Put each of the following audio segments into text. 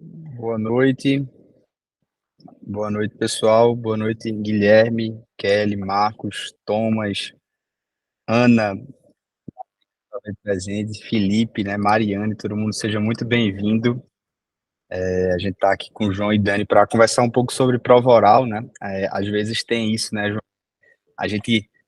Boa noite, pessoal. Boa noite, Guilherme, Kelly, Marcos, Thomas, Ana, presente, Felipe, né, Mariane, todo mundo seja muito bem-vindo. A gente está aqui com o João e Dani para conversar um pouco sobre prova oral, né? Às vezes tem isso, né, João?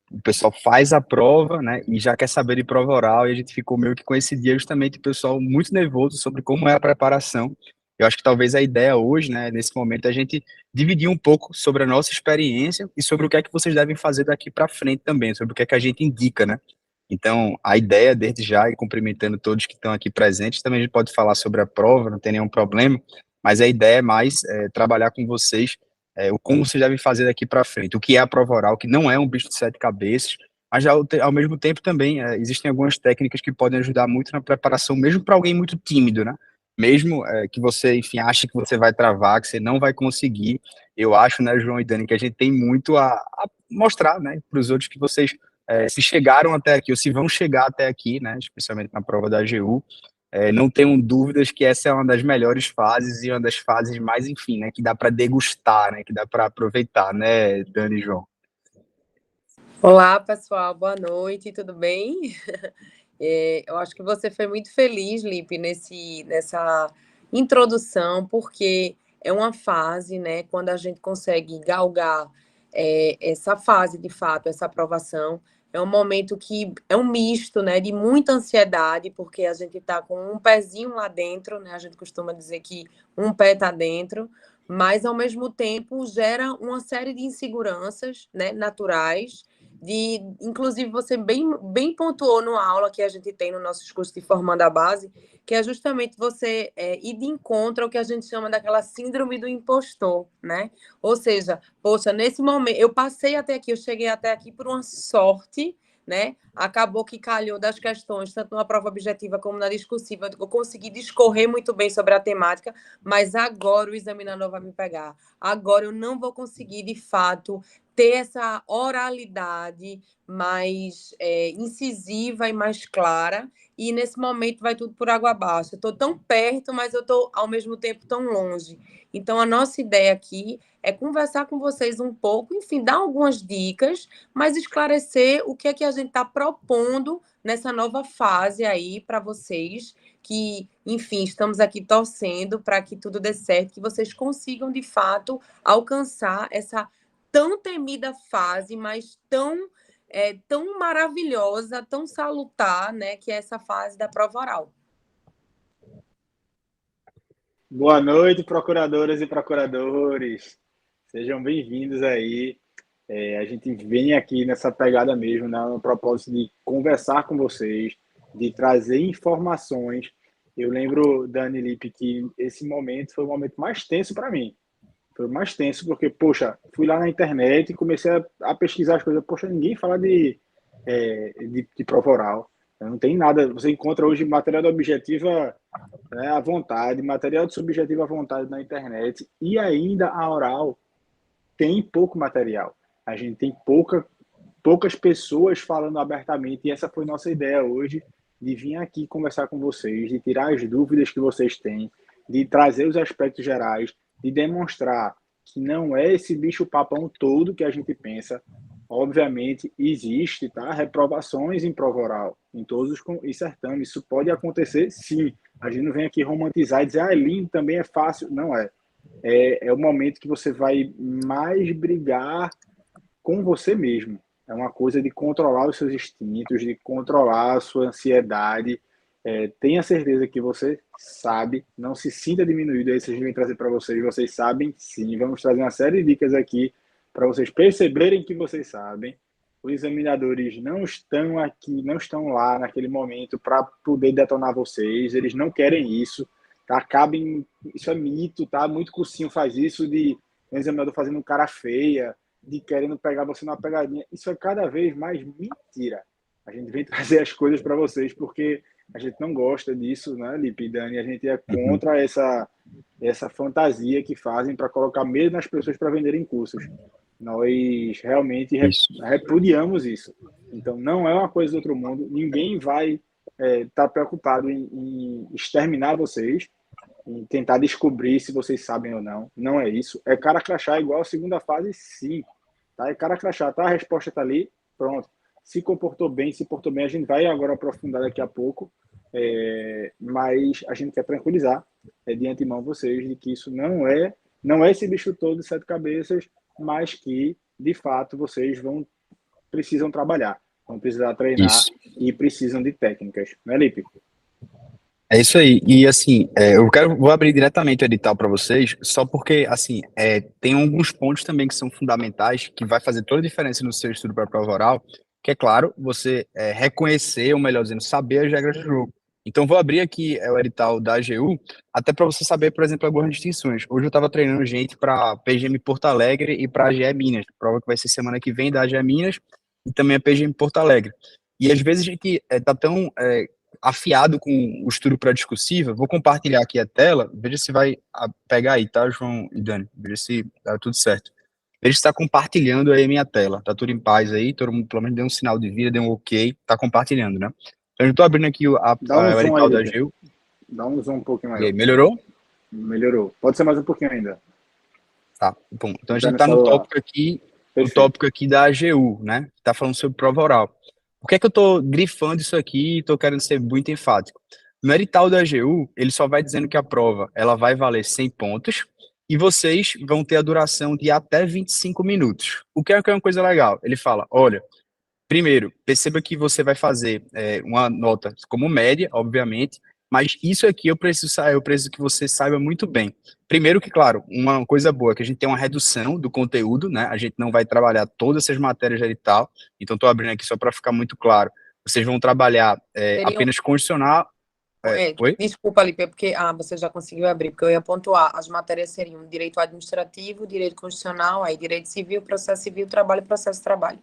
O pessoal faz a prova, né, e já quer saber de prova oral, e a gente ficou meio que com esse dia justamente o pessoal muito nervoso sobre como é a preparação. Eu acho que talvez a ideia hoje, né, nesse momento, é a gente dividir um pouco sobre a nossa experiência e sobre o que é que vocês devem fazer daqui para frente também, sobre o que é que a gente indica, né? Então, a ideia, desde já, e cumprimentando todos que estão aqui presentes, também a gente pode falar sobre a prova, não tem nenhum problema, mas a ideia é mais trabalhar com vocês o como vocês devem fazer daqui para frente, o que é a prova oral, que não é um bicho de sete cabeças, mas já, ao mesmo tempo também existem algumas técnicas que podem ajudar muito na preparação, mesmo para alguém muito tímido, né? Mesmo que você, enfim, ache que você vai travar, que você não vai conseguir, eu acho, né, João e Dani, que a gente tem muito a mostrar, né, para os outros que vocês se chegaram até aqui, ou se vão chegar até aqui, né, especialmente na prova da AGU, não tenham dúvidas que essa é uma das melhores fases e uma das fases mais, enfim, né, que dá para degustar, né, que dá para aproveitar, né, Dani e João? Olá, pessoal, boa noite, tudo bem? Eu acho que você foi muito feliz, Lipe, nessa introdução, porque é uma fase, né, quando a gente consegue galgar essa fase, de fato, essa aprovação, é um momento que é um misto, né, de muita ansiedade, porque a gente está com um pezinho lá dentro, né, a gente costuma dizer que um pé está dentro, mas, ao mesmo tempo, gera uma série de inseguranças, né, naturais, inclusive você bem pontuou numa aula que a gente tem no nosso curso de Formando a Base, que é justamente você ir de encontro ao que a gente chama daquela síndrome do impostor, né? Ou seja, poxa, nesse momento, eu cheguei até aqui por uma sorte, né? Acabou que calhou das questões, tanto na prova objetiva como na discursiva, eu consegui discorrer muito bem sobre a temática, mas agora o examinador vai me pegar. Agora eu não vou conseguir, de fato, ter essa oralidade mais incisiva e mais clara, e nesse momento vai tudo por água abaixo. Eu estou tão perto, mas eu estou, ao mesmo tempo, tão longe. Então, a nossa ideia aqui é conversar com vocês um pouco, enfim, dar algumas dicas, mas esclarecer o que é que a gente está propondo nessa nova fase aí para vocês, que, enfim, estamos aqui torcendo para que tudo dê certo, que vocês consigam, de fato, alcançar essa tão temida fase, mas tão maravilhosa, tão salutar, né, que é essa fase da prova oral. Boa noite, procuradoras e procuradores. Sejam bem-vindos aí. A gente vem aqui nessa pegada mesmo, né, no propósito de conversar com vocês, de trazer informações. Eu lembro, Dani Lipe, que esse momento foi o momento mais tenso para mim. Foi o mais tenso porque, poxa, fui lá na internet e comecei a pesquisar as coisas. Poxa, ninguém fala de prova oral. Não tem nada. Você encontra hoje material objetiva, né, à vontade, material de subjetivo à vontade na internet, e ainda a oral tem pouco material. A gente tem poucas pessoas falando abertamente, e essa foi nossa ideia hoje, de vir aqui conversar com vocês, de tirar as dúvidas que vocês têm, de trazer os aspectos gerais, de demonstrar que não é esse bicho-papão todo que a gente pensa. Obviamente, existe, tá? Reprovações em prova oral, em todos os certames. Isso pode acontecer, sim. A gente não vem aqui romantizar e dizer, ah, é lindo, também é fácil. Não é. É o momento que você vai mais brigar com você mesmo. É uma coisa de controlar os seus instintos, de controlar a sua ansiedade. Tenha certeza que você sabe, não se sinta diminuído. Aí, se a gente vem trazer para vocês, vocês sabem sim. Vamos trazer uma série de dicas aqui para vocês perceberem que vocês sabem. Os examinadores não estão aqui, não estão lá naquele momento para poder detonar vocês. Eles não querem isso. Tá? Acabem, isso é mito, tá? Muito cursinho faz isso de um examinador fazendo cara feia, de querendo pegar você numa pegadinha. Isso é cada vez mais mentira. A gente vem trazer as coisas para vocês porque a gente não gosta disso, né, Lipe e Dani? A gente é contra essa fantasia que fazem para colocar medo nas pessoas para venderem cursos. Nós realmente repudiamos isso. Então, não é uma coisa do outro mundo. Ninguém vai estar preocupado em exterminar vocês. em tentar descobrir se vocês sabem ou não. Não é isso. É cara crachá igual a segunda fase, sim. Tá? É cara crachá, tá? A resposta tá ali, pronto. Se comportou bem, se portou bem, a gente vai agora aprofundar daqui a pouco, mas a gente quer tranquilizar de antemão vocês de que isso não é esse bicho todo de 7 cabeças, mas que, de fato, vocês precisam trabalhar, vão precisar treinar Isso. e precisam de técnicas, né, Lipe? É isso aí. E assim, vou abrir diretamente o edital para vocês, só porque assim, tem alguns pontos também que são fundamentais, que vai fazer toda a diferença no seu estudo para a prova oral, que é claro, você reconhecer, ou melhor dizendo, saber as regras do jogo. Então, vou abrir aqui o edital da AGU, até para você saber, por exemplo, algumas distinções. Hoje eu estava treinando gente para PGM Porto Alegre e para a AGE Minas, prova que vai ser semana que vem da AGE Minas e também a PGM Porto Alegre. E às vezes a gente está tão afiado com o estudo pré-discursiva. Vou compartilhar aqui a tela, veja se vai pegar aí, tá, João e Dani? Veja se tá tudo certo. Veja se está compartilhando aí a minha tela. Tá tudo em paz aí, todo mundo pelo menos deu um sinal de vida, deu um ok, tá compartilhando, né? Então, eu estou abrindo aqui o Zoom aí, edital da Lipe. AGU. Dá um zoom um pouquinho E aí, maior. melhorou? Melhorou. Pode ser mais um pouquinho ainda. Tá, bom. Então a Tá gente no está celular. no tópico aqui da AGU, né? Tá falando sobre prova oral. Por que é que eu tô grifando isso aqui e tô querendo ser muito enfático? No edital da AGU, ele só vai dizendo que a prova, ela vai valer 100 pontos e vocês vão ter a duração de até 25 minutos. O que é uma coisa legal? Ele fala, olha, primeiro, perceba que você vai fazer uma nota como média, obviamente, mas isso aqui eu preciso que você saiba muito bem. Primeiro que, claro, uma coisa boa é que a gente tem uma redução do conteúdo, né? A gente não vai trabalhar todas essas matérias de edital, então estou abrindo aqui só para ficar muito claro. Vocês vão trabalhar Seriam, apenas constitucional. Oi? desculpa, Lipe, é porque você já conseguiu abrir, porque eu ia pontuar. As matérias seriam direito administrativo, direito constitucional, aí direito civil, processo civil, trabalho e processo de trabalho.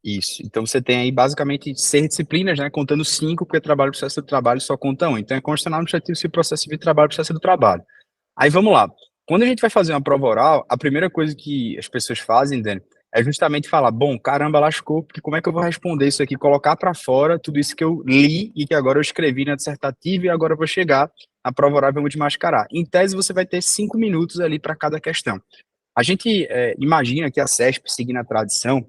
Isso. Então você tem aí basicamente 6 disciplinas, né? Contando 5, porque trabalho e processo do trabalho só conta 1. Então é constitucional, administrativo, civil, processo civil, trabalho e processo do trabalho. Aí vamos lá. Quando a gente vai fazer uma prova oral, a primeira coisa que as pessoas fazem, Dani, é justamente falar, bom, caramba, lascou, porque como é que eu vou responder isso aqui, colocar para fora tudo isso que eu li e que agora eu escrevi na dissertativa e agora eu vou chegar na prova oral e vou desmascarar. Em tese, você vai ter 5 minutos ali para cada questão. A gente imagina que a CESP, seguindo a tradição,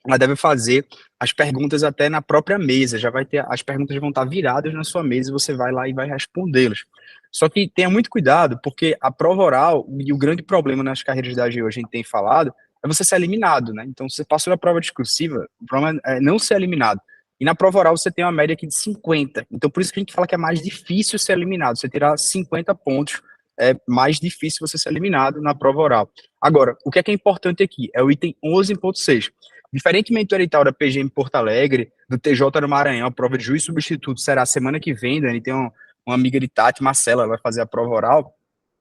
ela deve fazer as perguntas até na própria mesa, já vai ter, as perguntas vão estar viradas na sua mesa e você vai lá e vai respondê-las. Só que tenha muito cuidado, porque a prova oral, e o grande problema nas carreiras da AGU, a gente tem falado, é você ser eliminado, né? Então, você passou na prova discursiva, o problema é não ser eliminado. E na prova oral você tem uma média aqui de 50. Então, por isso que a gente fala que é mais difícil ser eliminado. Você tirar 50 pontos, é mais difícil você ser eliminado na prova oral. Agora, o que é importante aqui? É o item 11.6. Diferentemente do edital da PGM Porto Alegre, do TJ do Maranhão, a prova de juiz substituto será semana que vem, Dani, tem uma amiga de Tati, Marcela, ela vai fazer a prova oral,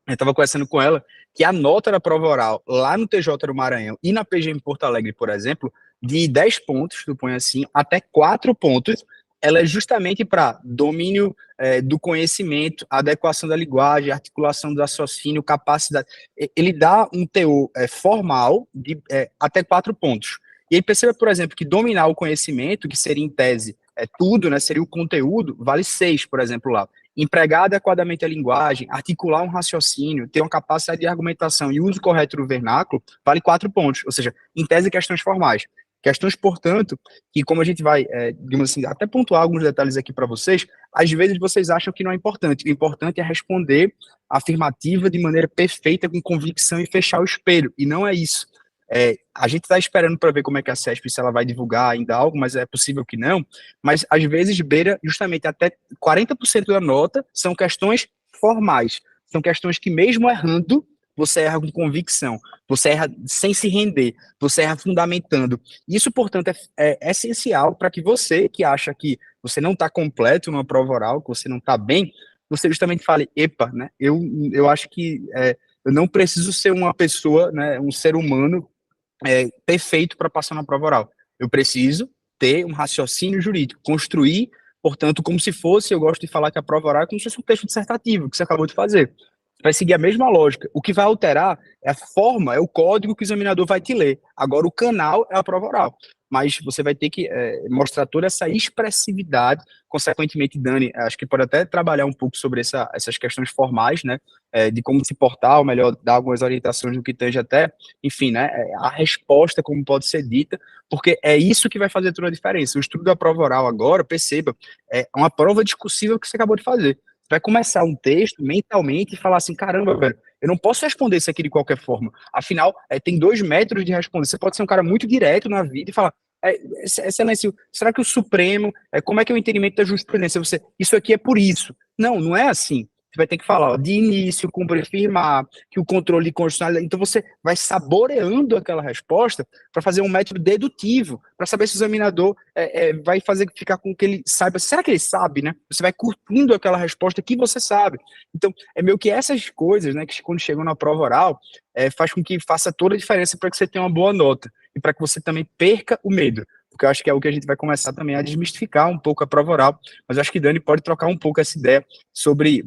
eu estava conversando com ela, que a nota da prova oral lá no TJ do Maranhão e na PGM Porto Alegre, por exemplo, de 10 pontos, tu põe assim, até 4 pontos, ela é justamente para domínio do conhecimento, adequação da linguagem, articulação do raciocínio, capacidade. Ele dá um teor formal de até 4 pontos. E aí perceba, por exemplo, que dominar o conhecimento, que seria em tese tudo, né, seria o conteúdo, vale 6, por exemplo, lá. Empregar adequadamente a linguagem, articular um raciocínio, ter uma capacidade de argumentação e uso correto do vernáculo, vale 4 pontos. Ou seja, em tese, questões formais. Questões, portanto, que como a gente vai, digamos assim, até pontuar alguns detalhes aqui para vocês, às vezes vocês acham que não é importante. O importante é responder a afirmativa de maneira perfeita, com convicção e fechar o espelho. E não é isso. A gente está esperando para ver como é que a CESP, se ela vai divulgar ainda algo, mas é possível que não, mas às vezes beira justamente até 40% da nota são questões formais, são questões que mesmo errando, você erra com convicção, você erra sem se render, você erra fundamentando. Isso, portanto, é essencial para que você, que acha que você não está completo numa prova oral, que você não está bem, você justamente fale, epa, né, eu acho que eu não preciso ser uma pessoa, né, um ser humano perfeito para passar na prova oral. Eu preciso ter um raciocínio jurídico, construir, portanto, como se fosse, eu gosto de falar que a prova oral é como se fosse um texto dissertativo que você acabou de fazer. Você vai seguir a mesma lógica. O que vai alterar é a forma, é o código que o examinador vai te ler. Agora, o canal é a prova oral. mas você vai ter que mostrar toda essa expressividade. Consequentemente, Dani, acho que pode até trabalhar um pouco sobre essas questões formais, né, de como se portar, ou melhor, dar algumas orientações no que tange até, enfim, né, a resposta, como pode ser dita, porque é isso que vai fazer toda a diferença. O estudo da prova oral agora, perceba, é uma prova discursiva que você acabou de fazer. Você vai começar um texto mentalmente e falar assim, caramba, velho, eu não posso responder isso aqui de qualquer forma. Afinal, tem 2 métodos de responder. Você pode ser um cara muito direto na vida e falar, excelência, será que o Supremo, como é que é o entendimento da jurisprudência? Isso aqui é por isso. Não, não é assim. Você vai ter que falar, ó, de início, cumpre afirmar, que o controle constitucional. Então você vai saboreando aquela resposta para fazer um método dedutivo, para saber se o examinador vai fazer ficar com que ele saiba. Será que ele sabe, né? Você vai curtindo aquela resposta que você sabe. Então, é meio que essas coisas, né, que quando chegam na prova oral, faz com que faça toda a diferença para que você tenha uma boa nota e para que você também perca o medo, porque eu acho que é o que a gente vai começar também a desmistificar um pouco a prova oral, mas eu acho que Dani pode trocar um pouco essa ideia sobre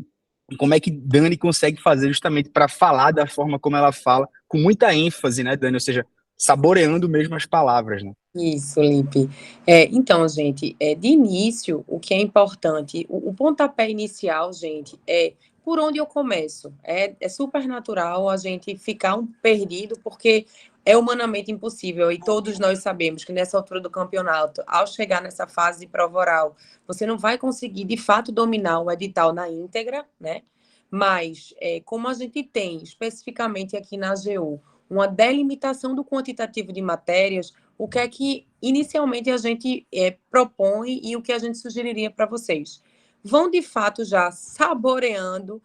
como é que Dani consegue fazer justamente para falar da forma como ela fala, com muita ênfase, né, Dani? Ou seja, saboreando mesmo as palavras, né? Isso, Lipe. Então, gente, de início, o que é importante, o pontapé inicial, gente, é por onde eu começo. É super natural a gente ficar perdido, porque é humanamente impossível, e todos nós sabemos que nessa altura do campeonato, ao chegar nessa fase de prova oral, você não vai conseguir, de fato, dominar o edital na íntegra, né? Mas, como a gente tem, especificamente aqui na AGU, uma delimitação do quantitativo de matérias, o que é que inicialmente a gente propõe e o que a gente sugeriria para vocês? Vão, de fato, já saboreando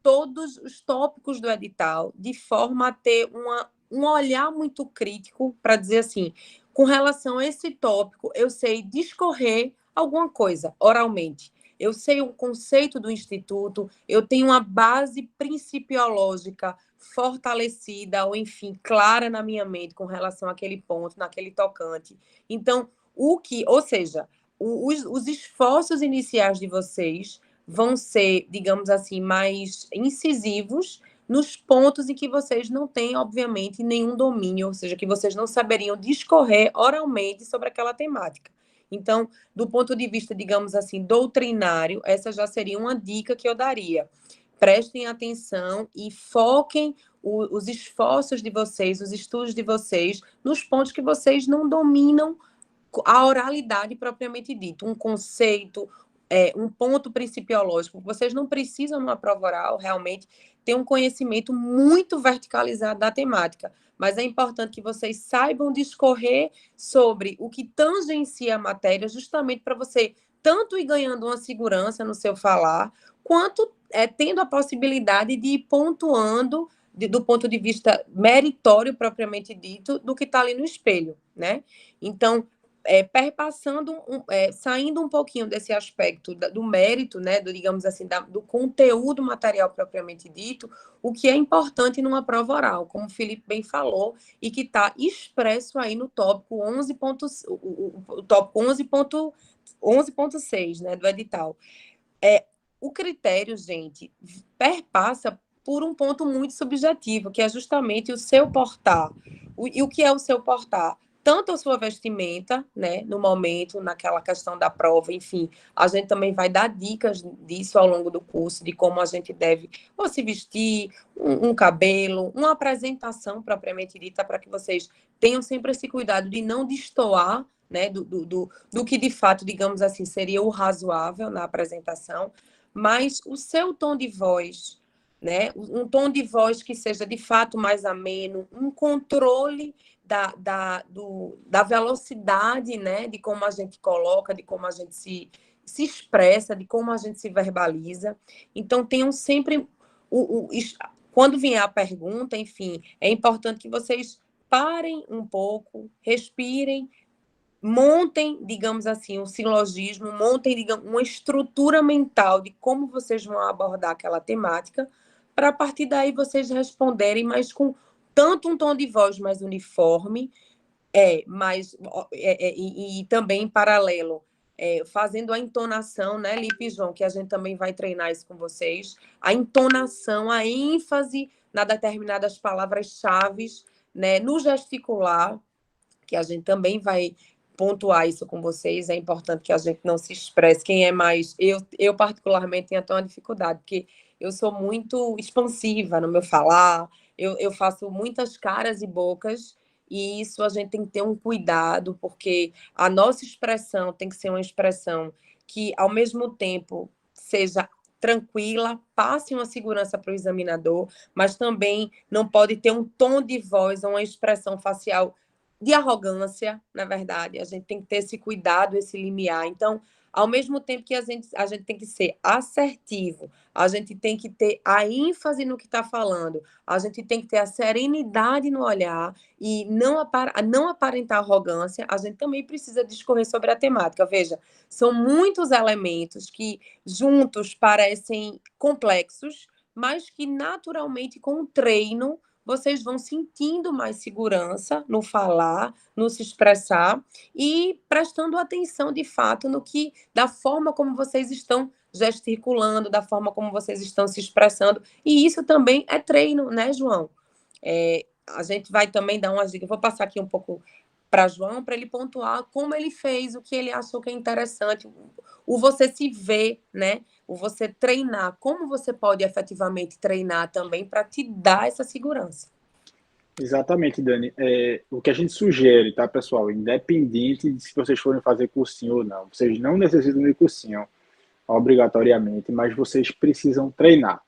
todos os tópicos do edital, de forma a ter um olhar muito crítico para dizer assim, com relação a esse tópico, eu sei discorrer alguma coisa oralmente. Eu sei o conceito do instituto, eu tenho uma base principiológica fortalecida, ou enfim, clara na minha mente com relação àquele ponto, naquele tocante. Então, ou seja, os esforços iniciais de vocês vão ser, digamos assim, mais incisivos nos pontos em que vocês não têm, obviamente, nenhum domínio, ou seja, que vocês não saberiam discorrer oralmente sobre aquela temática. Então, do ponto de vista, digamos assim, doutrinário, essa já seria uma dica que eu daria. Prestem atenção e foquem os esforços de vocês, os estudos de vocês, nos pontos que vocês não dominam a oralidade propriamente dita, um conceito, um ponto principiológico. Vocês não precisam, numa prova oral, realmente, ter um conhecimento muito verticalizado da temática, mas é importante que vocês saibam discorrer sobre o que tangencia a matéria, justamente para você tanto ir ganhando uma segurança no seu falar, quanto tendo a possibilidade de ir pontuando do ponto de vista meritório, propriamente dito, do que está ali no espelho, né? Então, perpassando, saindo um pouquinho desse aspecto do mérito, né, digamos assim, do conteúdo material propriamente dito, o que é importante numa prova oral, como o Felipe bem falou, e que está expresso aí no tópico 11. O tópico 11.6, né, do edital. O critério, gente, perpassa por um ponto muito subjetivo, que é justamente o seu portar. E o que é o seu portar? Tanto a sua vestimenta, né, no momento, naquela questão da prova, enfim, a gente também vai dar dicas disso ao longo do curso, de como a gente deve ou se vestir, um cabelo, uma apresentação propriamente dita, para que vocês tenham sempre esse cuidado de não destoar, né, do que de fato, digamos assim, seria o razoável na apresentação, mas o seu tom de voz, né, um tom de voz que seja de fato mais ameno, um controle da velocidade, né, de como a gente coloca, de como a gente se expressa, de como a gente se verbaliza. Então, tenham sempre, quando vier a pergunta, enfim, é importante que vocês parem um pouco, respirem, montem, digamos assim, um silogismo, montem, digamos, uma estrutura mental de como vocês vão abordar aquela temática, para a partir daí vocês responderem, mas com tanto um tom de voz mais uniforme, e também em paralelo, fazendo a entonação, né, Lipe e João, que a gente também vai treinar isso com vocês, a entonação, a ênfase nas determinadas palavras-chave, né, no gesticular, que a gente também vai pontuar isso com vocês. É importante que a gente não se expresse. Quem é mais... Eu particularmente, tenho até uma dificuldade, porque eu sou muito expansiva no meu falar, eu faço muitas caras e bocas, e isso a gente tem que ter um cuidado, porque a nossa expressão tem que ser uma expressão que, ao mesmo tempo, seja tranquila, passe uma segurança para o examinador, mas também não pode ter um tom de voz ou uma expressão facial de arrogância, na verdade. A gente tem que ter esse cuidado, esse limiar. Então, ao mesmo tempo que a gente tem que ser assertivo, a gente tem que ter a ênfase no que está falando, a gente tem que ter a serenidade no olhar e não aparentar arrogância, a gente também precisa discorrer sobre a temática. Veja, são muitos elementos que juntos parecem complexos, mas que naturalmente, com o treino, vocês vão sentindo mais segurança no falar, no se expressar e prestando atenção de fato no que, da forma como vocês estão gesticulando, da forma como vocês estão se expressando. E isso também é treino, né, João? A gente vai também dar umas dicas. Eu vou passar aqui um pouco para João, para ele pontuar como ele fez, o que ele achou que é interessante, o você se ver, né? O você treinar, como você pode efetivamente treinar também para te dar essa segurança. Exatamente, Dani. O que a gente sugere, tá, pessoal? Independente de se vocês forem fazer cursinho ou não, vocês não necessitam de cursinho, obrigatoriamente, mas vocês precisam treinar.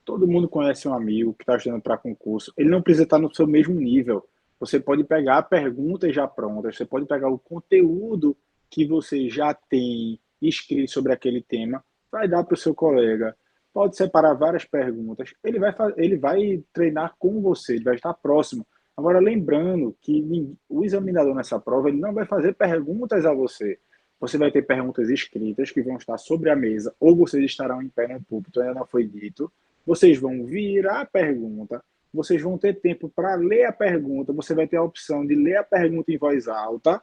Todo mundo conhece um amigo que está estudando para concurso. Ele não precisa estar no seu mesmo nível. Você pode pegar perguntas já prontas, você pode pegar o conteúdo que você já tem escrito sobre aquele tema, vai dar para o seu colega. Pode separar várias perguntas. Ele vai treinar com você, ele vai estar próximo. Agora, lembrando que o examinador nessa prova ele não vai fazer perguntas a você. Você vai ter perguntas escritas que vão estar sobre a mesa, ou vocês estarão em pé no púlpito, ainda não foi dito. Vocês vão virar a pergunta, vocês vão ter tempo para ler a pergunta, você vai ter a opção de ler a pergunta em voz alta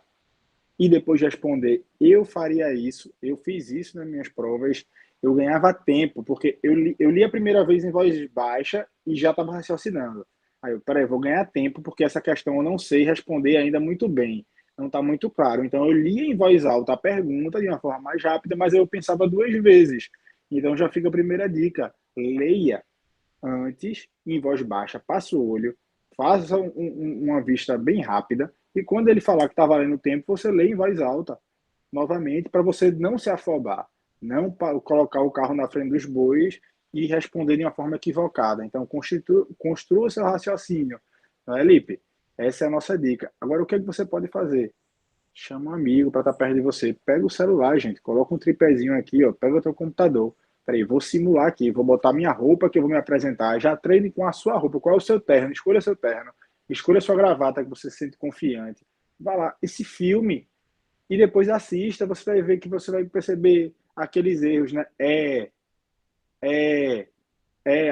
e depois responder. Eu faria isso, eu fiz isso nas minhas provas, eu ganhava tempo, porque eu li a primeira vez em voz baixa e já estava raciocinando. Aí peraí, vou ganhar tempo, porque essa questão eu não sei responder ainda muito bem, não está muito claro. Então eu lia em voz alta a pergunta de uma forma mais rápida, mas eu pensava duas vezes. Então já fica a primeira dica, leia antes, em voz baixa, passa o olho, faça uma vista bem rápida, e quando ele falar que está valendo tempo, você lê em voz alta, novamente, para você não se afobar, não colocar o carro na frente dos bois e responder de uma forma equivocada. Então, construa o seu raciocínio. Não é, Lipe? Essa é a nossa dica. Agora, o que é que você pode fazer? Chama um amigo para estar perto de você. Pega o celular, gente. Coloca um tripézinho aqui, ó. Pega o teu computador. Peraí, vou simular aqui. Vou botar minha roupa que eu vou me apresentar. Já treine com a sua roupa. Qual é o seu terno? Escolha seu terno. Escolha sua gravata que você se sente confiante. Vá lá. Esse filme. E depois assista. Você vai ver que você vai perceber aqueles erros, né?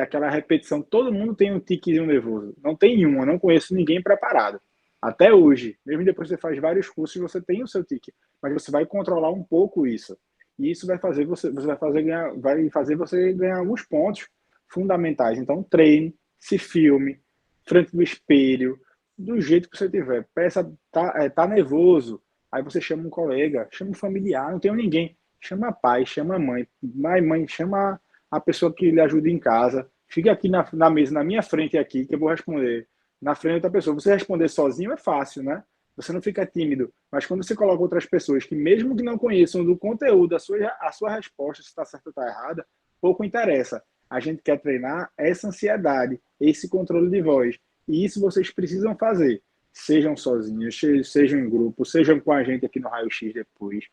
Aquela repetição. Todo mundo tem um tiquezinho nervoso. Não tem um. Eu não conheço ninguém preparado. Até hoje, mesmo depois que você faz vários cursos, você tem o seu tique, mas você vai controlar um pouco isso. E isso vai fazer vai fazer você ganhar alguns pontos fundamentais. Então, treine, se filme, frente do espelho, do jeito que você tiver. Peça, tá nervoso, aí você chama um colega, chama um familiar, não tem ninguém. Chama pai, chama mãe, mãe, chama a pessoa que lhe ajuda em casa. Fica aqui na mesa, na minha frente aqui, que eu vou responder na frente de outra pessoa. Você responder sozinho é fácil, né? Você não fica tímido. Mas quando você coloca outras pessoas que, mesmo que não conheçam do conteúdo, a sua resposta, se está certa ou está errada, pouco interessa. A gente quer treinar essa ansiedade, esse controle de voz. E isso vocês precisam fazer. Sejam sozinhos, sejam em grupo, sejam com a gente aqui no Raio X depois.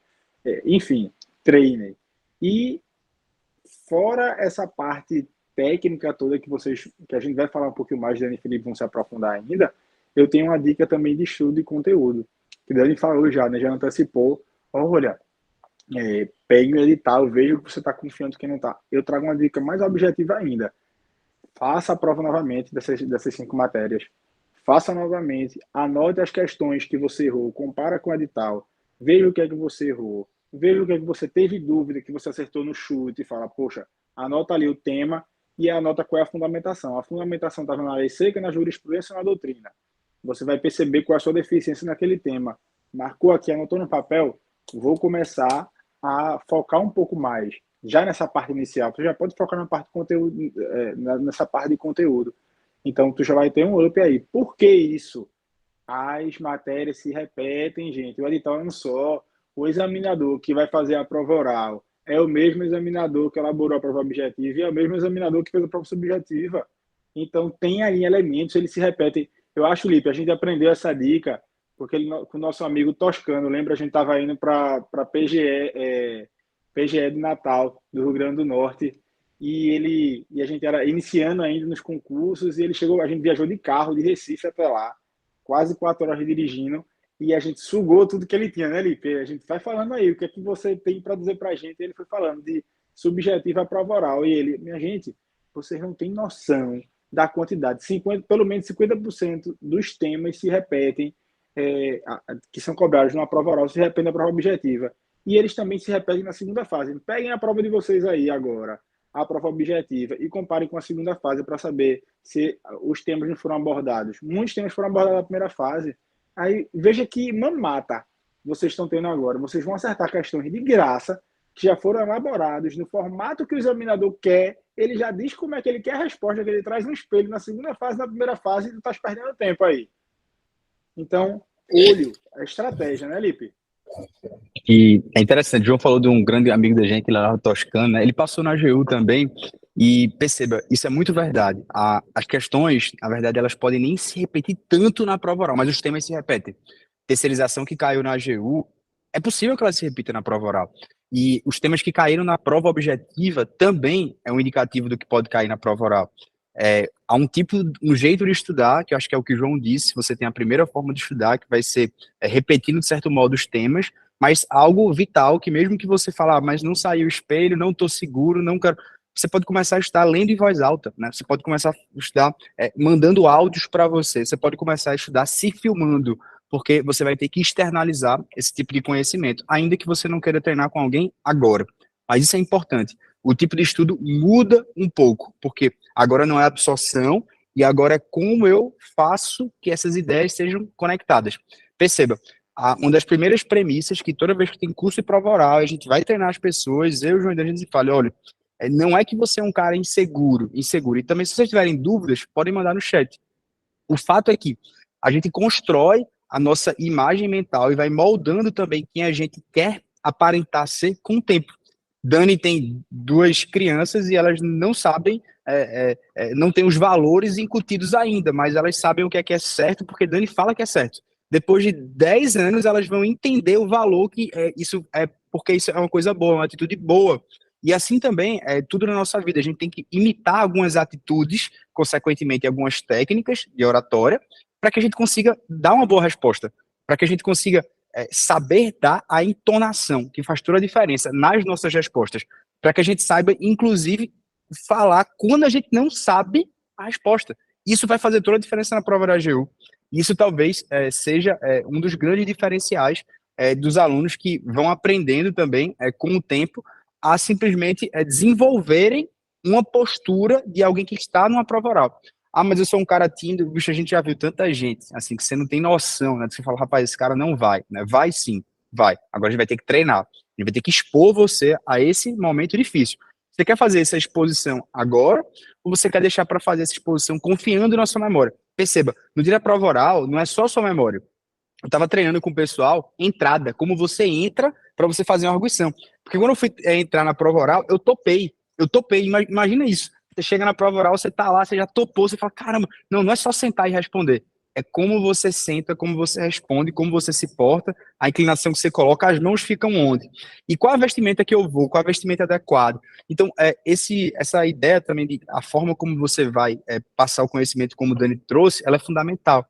Enfim, treinem. E fora essa parte técnica toda que a gente vai falar um pouquinho mais, Dani e Felipe vão se aprofundar ainda, eu tenho uma dica também de estudo e conteúdo, que Dani falou já, né, já antecipou. Olha, pegue o edital, veja o que você está confiando que não está. Eu trago uma dica mais objetiva ainda. Faça a prova novamente dessas 5 matérias. Faça novamente, anote as questões que você errou, compara com o edital, veja o que é que você errou, veja o que é que você teve dúvida, que você acertou no chute, e fala, poxa, anota ali o tema e anota qual é a fundamentação. A fundamentação estava na lei seca, na jurisprudência ou na doutrina. você vai perceber qual é a sua deficiência naquele tema. Marcou aqui, anotou no papel, vou começar a focar um pouco mais. Já nessa parte inicial, tu já pode focar na parte de conteúdo, nessa parte de conteúdo. Então, tu já vai ter um up aí. Por que isso? As matérias se repetem, gente. O edital é um só. O examinador que vai fazer a prova oral é o mesmo examinador que elaborou a prova objetiva e é o mesmo examinador que fez a prova subjetiva. Então, tem aí elementos, eles se repetem. Eu acho, Lipe, a gente aprendeu essa dica porque com o nosso amigo Toscano, lembra? A gente estava indo para PGE de Natal, do Rio Grande do Norte, e a gente era iniciando ainda nos concursos, e ele chegou, a gente viajou de carro de Recife até lá, quase 4 horas dirigindo, e a gente sugou tudo que ele tinha, né, Lipe? A gente vai falando aí, o que é que você tem para dizer para a gente? Ele foi falando de subjetiva à prova oral, e ele, minha gente, vocês não têm noção da quantidade, pelo menos 50% dos temas se repetem, que são cobrados numa prova oral, se repetem na prova objetiva. E eles também se repetem na segunda fase. Peguem a prova de vocês aí agora, a prova objetiva, e comparem com a segunda fase para saber se os temas não foram abordados. Muitos temas foram abordados na primeira fase. Aí veja que mamata vocês estão tendo agora. Vocês vão acertar questões de graça que já foram elaborados no formato que o examinador quer. Ele já diz como é que ele quer a resposta, que ele traz um espelho na segunda fase, na primeira fase, e tu estás perdendo tempo aí. Então, olho, a estratégia, né, Lipe? E é interessante, o João falou de um grande amigo da gente lá, Toscano, né? Ele passou na AGU também, e perceba, isso é muito verdade. As questões, na verdade, elas podem nem se repetir tanto na prova oral, mas os temas se repetem. Terceirização que caiu na AGU, é possível que ela se repita na prova oral. E os temas que caíram na prova objetiva também é um indicativo do que pode cair na prova oral. Há um jeito de estudar, que eu acho que é o que o João disse, você tem a primeira forma de estudar, que vai ser repetindo, de certo modo, os temas, mas algo vital, que mesmo que você falar, mas não saiu o espelho, não estou seguro, não quero... Você pode começar a estudar lendo em voz alta, né? Você pode começar a estudar mandando áudios para você pode começar a estudar se filmando, porque você vai ter que externalizar esse tipo de conhecimento, ainda que você não queira treinar com alguém agora. Mas isso é importante. O tipo de estudo muda um pouco, porque agora não é absorção, e agora é como eu faço que essas ideias sejam conectadas. Perceba, uma das primeiras premissas que toda vez que tem curso e prova oral, a gente vai treinar as pessoas, eu e o João, a gente fala, olha, não é que você é um cara inseguro, e também se vocês tiverem dúvidas, podem mandar no chat. O fato é que a gente constrói a nossa imagem mental e vai moldando também quem a gente quer aparentar ser com o tempo. Dani tem 2 crianças e elas não sabem, não têm os valores incutidos ainda, mas elas sabem o que é certo, porque Dani fala que é certo. Depois de 10 anos, elas vão entender o valor que porque isso é uma coisa boa, uma atitude boa. E assim também é tudo na nossa vida. A gente tem que imitar algumas atitudes, consequentemente algumas técnicas de oratória, para que a gente consiga dar uma boa resposta, para que a gente consiga saber dar a entonação, que faz toda a diferença nas nossas respostas, para que a gente saiba, inclusive, falar quando a gente não sabe a resposta. Isso vai fazer toda a diferença na prova da AGU. Isso talvez seja um dos grandes diferenciais dos alunos que vão aprendendo também, com o tempo, a simplesmente desenvolverem uma postura de alguém que está numa prova oral. Ah, mas eu sou um cara tímido, bicho, a gente já viu tanta gente, assim, que você não tem noção, né? Você fala, rapaz, esse cara não vai, né? Vai sim, vai. Agora a gente vai ter que treinar, a gente vai ter que expor você a esse momento difícil. Você quer fazer essa exposição agora, ou você quer deixar para fazer essa exposição confiando na sua memória? Perceba, no dia da prova oral, não é só sua memória. Eu estava treinando com o pessoal, entrada, como você entra para você fazer uma arguição. Porque quando eu fui entrar na prova oral, eu topei, imagina isso. Você chega na prova oral, você tá lá, você já topou, você fala, caramba, não é só sentar e responder. É como você senta, como você responde, como você se porta, a inclinação que você coloca, as mãos ficam onde. E qual a vestimenta que eu vou, qual a vestimenta adequada. Então, essa ideia também, a forma como você vai passar o conhecimento, como o Dani trouxe, ela é fundamental.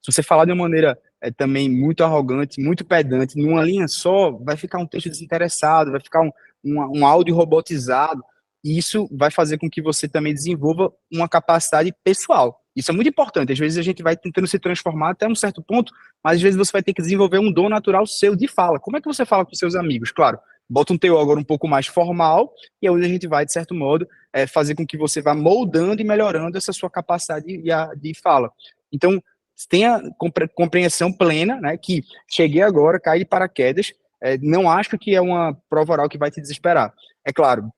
Se você falar de uma maneira também muito arrogante, muito pedante, numa linha só, vai ficar um texto desinteressado, vai ficar um áudio robotizado, e isso vai fazer com que você também desenvolva uma capacidade pessoal. Isso é muito importante. Às vezes a gente vai tentando se transformar até um certo ponto, mas às vezes você vai ter que desenvolver um dom natural seu de fala. Como é que você fala com seus amigos? Claro, bota um teor agora um pouco mais formal, e é onde a gente vai, de certo modo, fazer com que você vá moldando e melhorando essa sua capacidade de fala. Então, tenha compreensão plena, né, que cheguei agora, caí de paraquedas, não acho que é uma prova oral que vai te desesperar. É claro,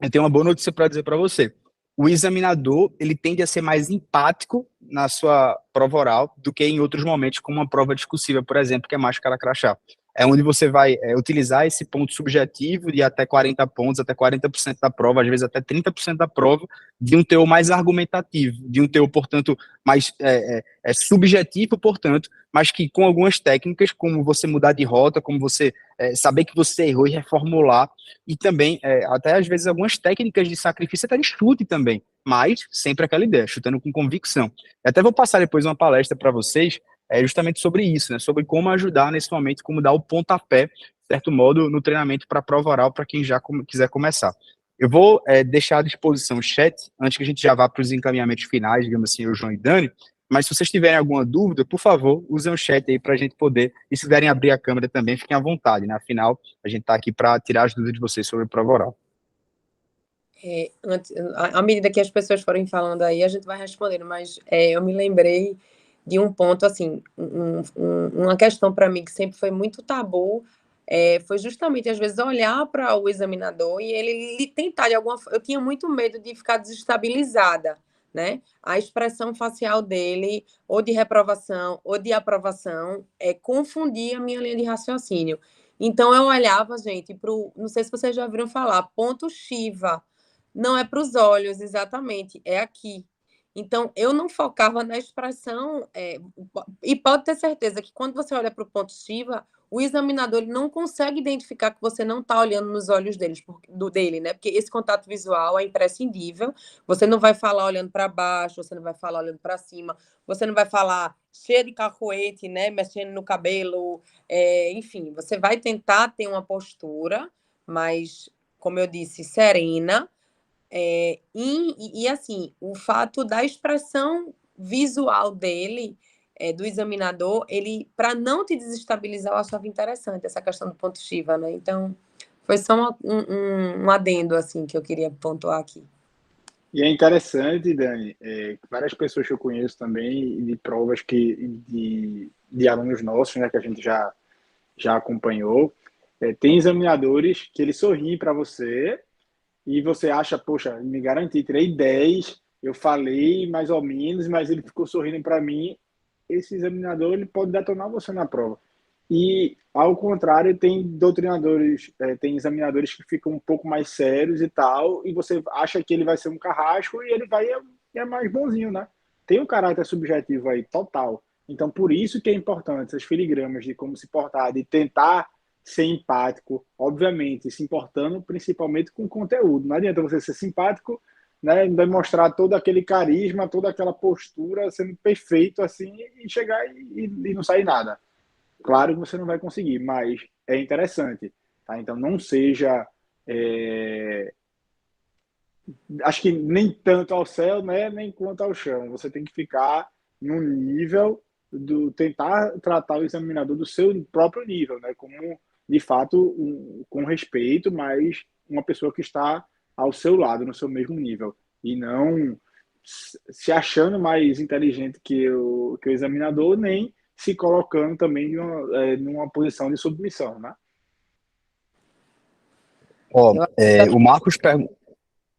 eu tenho uma boa notícia para dizer para você. O examinador, ele tende a ser mais empático na sua prova oral do que em outros momentos, como uma prova discursiva, por exemplo, que é mais cara crachá. É onde você vai utilizar esse ponto subjetivo de até 40 pontos, até 40% da prova, às vezes até 30% da prova, de um teor mais argumentativo, de um teor, portanto, mais subjetivo, portanto, mas que com algumas técnicas, como você mudar de rota, como você saber que você errou e reformular, e também, até às vezes, algumas técnicas de sacrifício, até de chute também, mas sempre aquela ideia, chutando com convicção. Eu até vou passar depois uma palestra para vocês, justamente sobre isso, né, sobre como ajudar nesse momento, como dar o pontapé, de certo modo, no treinamento para a prova oral, para quem já quiser começar. Eu vou deixar à disposição o chat, antes que a gente já vá para os encaminhamentos finais, digamos assim, eu, João e Dani, mas se vocês tiverem alguma dúvida, por favor, usem o chat aí para a gente poder, e se quiserem abrir a câmera também, fiquem à vontade, né? Afinal, a gente está aqui para tirar as dúvidas de vocês sobre prova oral. À medida que as pessoas forem falando aí, a gente vai respondendo, mas eu me lembrei de um ponto, assim, uma questão para mim que sempre foi muito tabu, foi justamente, às vezes, olhar para o examinador e ele tentar de alguma forma. Eu tinha muito medo de ficar desestabilizada, né? A expressão facial dele, ou de reprovação, ou de aprovação, confundia a minha linha de raciocínio. Então, eu olhava, gente, não sei se vocês já ouviram falar, ponto Shiva. Não é para os olhos, exatamente, é aqui. Então, eu não focava na expressão, e pode ter certeza que quando você olha para o ponto Shiva, o examinador ele não consegue identificar que você não está olhando nos olhos dele, né? Porque esse contato visual é imprescindível. Você não vai falar olhando para baixo, você não vai falar olhando para cima, você não vai falar cheio de cacuete, né? Mexendo no cabelo, enfim, você vai tentar ter uma postura, mas, como eu disse, serena. E assim, o fato da expressão visual dele, do examinador, ele, para não te desestabilizar, eu achava interessante essa questão do ponto Shiva, né? Então, foi só um adendo, assim, que eu queria pontuar aqui. E é interessante, Dani, várias pessoas que eu conheço também, de provas de alunos nossos, né, que a gente já acompanhou, tem examinadores que eles sorriem para você e você acha, poxa, me garanti, tirei 10, eu falei mais ou menos, mas ele ficou sorrindo para mim. Esse examinador ele pode detonar você na prova. E, ao contrário, tem doutrinadores, tem examinadores que ficam um pouco mais sérios e tal, e você acha que ele vai ser um carrasco e ele é mais bonzinho, né? Tem um caráter subjetivo aí, total. Então, por isso que é importante essas filigramas de como se portar, de tentar ser empático, obviamente, se importando principalmente com o conteúdo. Não adianta você ser simpático, né, demonstrar todo aquele carisma, toda aquela postura sendo perfeito assim e chegar e não sair nada. Claro que você não vai conseguir, mas é interessante. Tá? Então, não seja. Acho que nem tanto ao céu, né, nem quanto ao chão. Você tem que ficar no nível tentar tratar o examinador do seu próprio nível, né, como de fato com respeito, mas uma pessoa que está ao seu lado, no seu mesmo nível, e não se achando mais inteligente que o examinador, nem se colocando também numa posição de submissão, né? O Marcos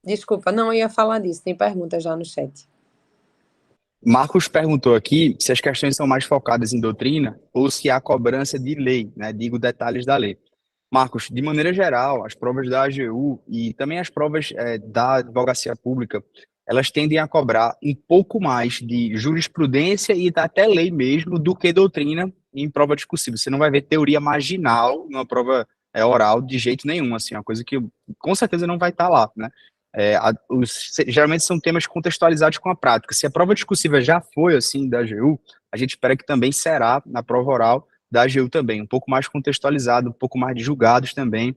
Desculpa, não, eu ia falar disso, tem pergunta já no chat. Marcos perguntou aqui se as questões são mais focadas em doutrina ou se há cobrança de lei, né? Digo detalhes da lei. Marcos, de maneira geral, as provas da AGU e também as provas da advocacia pública, elas tendem a cobrar um pouco mais de jurisprudência e até lei mesmo do que doutrina em prova discursiva. Você não vai ver teoria marginal numa prova oral de jeito nenhum, assim, uma coisa que com certeza não vai estar lá, né? Geralmente são temas contextualizados com a prática. Se a prova discursiva já foi assim da AGU, a gente espera que também será na prova oral da AGU também, um pouco mais contextualizado, um pouco mais de julgados também,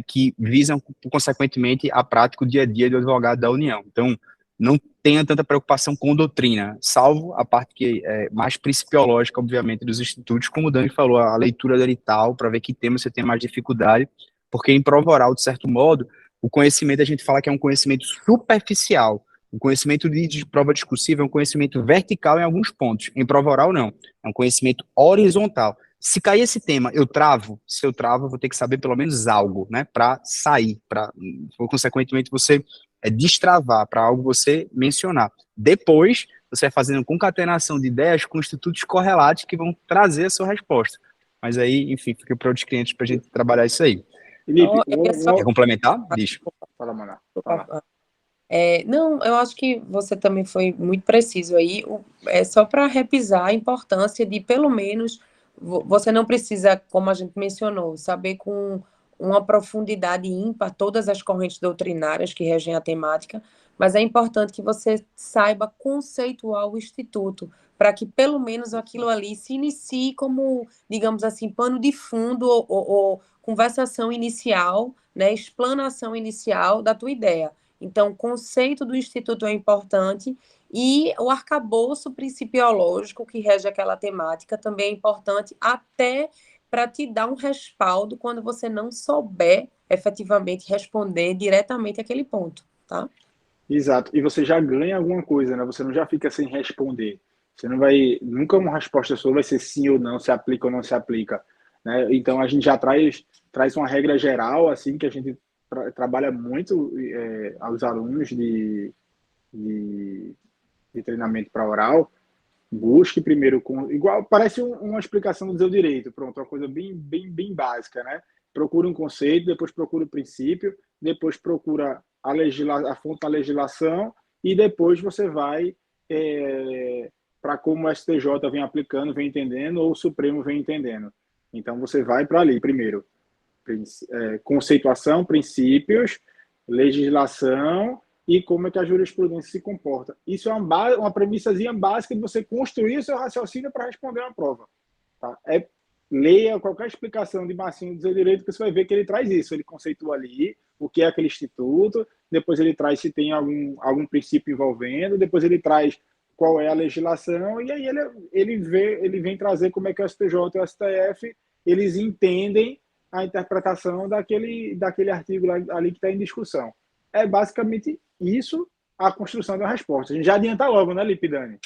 que visam, consequentemente, a prática do dia a dia do advogado da União. Então, não tenha tanta preocupação com doutrina, salvo a parte que é mais principiológica, obviamente, dos institutos, como o Dani falou, a leitura dele e tal, para ver que tema você tem mais dificuldade, porque em prova oral, de certo modo, o conhecimento, a gente fala que é um conhecimento superficial, O conhecimento de prova discursiva é um conhecimento vertical em alguns pontos. Em prova oral, não. É um conhecimento horizontal. Se cair esse tema, eu travo. Se eu travo, eu vou ter que saber pelo menos algo, né? Para sair, para, consequentemente, você destravar, para algo você mencionar. Depois, você vai fazendo concatenação de ideias com institutos correlatos que vão trazer a sua resposta. Mas aí, enfim, fica para outros clientes para a gente trabalhar isso aí. Felipe, Quer complementar? Diz. Fala, Maná. Não, eu acho que você também foi muito preciso aí. É só para repisar a importância de, pelo menos, você não precisa, como a gente mencionou, saber com uma profundidade ímpar todas as correntes doutrinárias que regem a temática, mas é importante que você saiba conceituar o instituto, para que pelo menos aquilo ali se inicie como, digamos assim, pano de fundo ou conversação inicial, né, explanação inicial da tua ideia. Então, o conceito do instituto é importante e o arcabouço principiológico que rege aquela temática também é importante, até para te dar um respaldo quando você não souber efetivamente responder diretamente aquele ponto, tá? Exato. E você já ganha alguma coisa, né? Você não já fica sem responder. Você não vai. Nunca uma resposta sua vai ser sim ou não, se aplica ou não se aplica. Né? Então a gente já traz uma regra geral, assim, que a gente trabalha muito aos alunos de, de treinamento para oral. Busque primeiro com. Igual, parece uma explicação do seu direito, pronto, uma coisa bem básica, né? Procura um conceito, depois procura o princípio, depois procura a fonte da legislação e depois você vai para como o STJ vem aplicando, vem entendendo, ou o Supremo vem entendendo. Então você vai para ali primeiro. Conceituação, princípios, legislação e como é que a jurisprudência se comporta. Isso é uma premissazinha básica de você construir o seu raciocínio para responder uma prova. Tá? Leia qualquer explicação de Marcinho do seu direito que você vai ver que ele traz isso. Ele conceitua ali o que é aquele instituto, depois ele traz se tem algum princípio envolvendo, depois ele traz qual é a legislação, e aí ele vem trazer como é que o STJ e o STF eles entendem a interpretação daquele artigo ali que está em discussão. É basicamente isso a construção da resposta. A gente já adianta logo, né, Lipidani?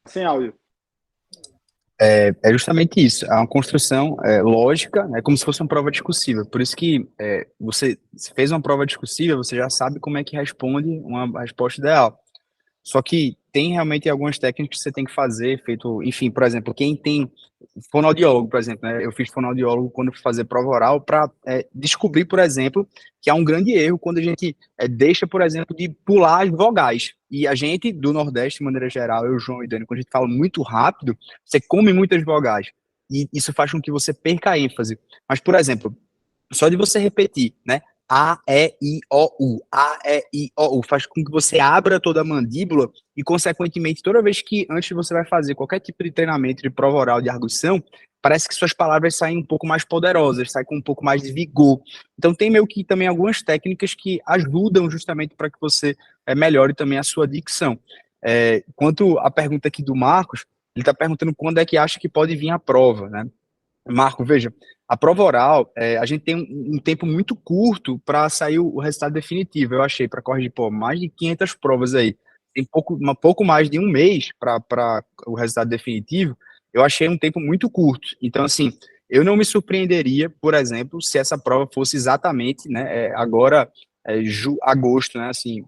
Sem áudio. É justamente isso, é uma construção lógica, é como se fosse uma prova discursiva, por isso que você fez uma prova discursiva, você já sabe como é que responde uma resposta ideal. Só que tem realmente algumas técnicas que você tem que fazer, enfim, por exemplo, quem tem fonoaudiólogo, por exemplo, né? Eu fiz fonoaudiólogo quando fui fazer prova oral para descobrir, por exemplo, que há um grande erro quando a gente deixa, por exemplo, de pular as vogais. E a gente, do Nordeste, de maneira geral, eu, João e Dani, quando a gente fala muito rápido, você come muitas vogais. E isso faz com que você perca a ênfase. Mas, por exemplo, só de você repetir, né? A, E, I, O, U. A, E, I, O, U. Faz com que você abra toda a mandíbula e, consequentemente, toda vez que antes você vai fazer qualquer tipo de treinamento de prova oral de arguição, parece que suas palavras saem um pouco mais poderosas, saem com um pouco mais de vigor. Então, tem meio que também algumas técnicas que ajudam justamente para que você melhore também a sua dicção. Quanto à pergunta aqui do Marcos, ele está perguntando quando é que acha que pode vir a prova, né? Marco, veja, a prova oral, a gente tem um tempo muito curto para sair o resultado definitivo, eu achei, para corrigir, mais de 500 provas aí. Tem pouco mais de um mês para o resultado definitivo, eu achei um tempo muito curto. Então, assim, eu não me surpreenderia, por exemplo, se essa prova fosse exatamente, né, agora, agosto, né, assim,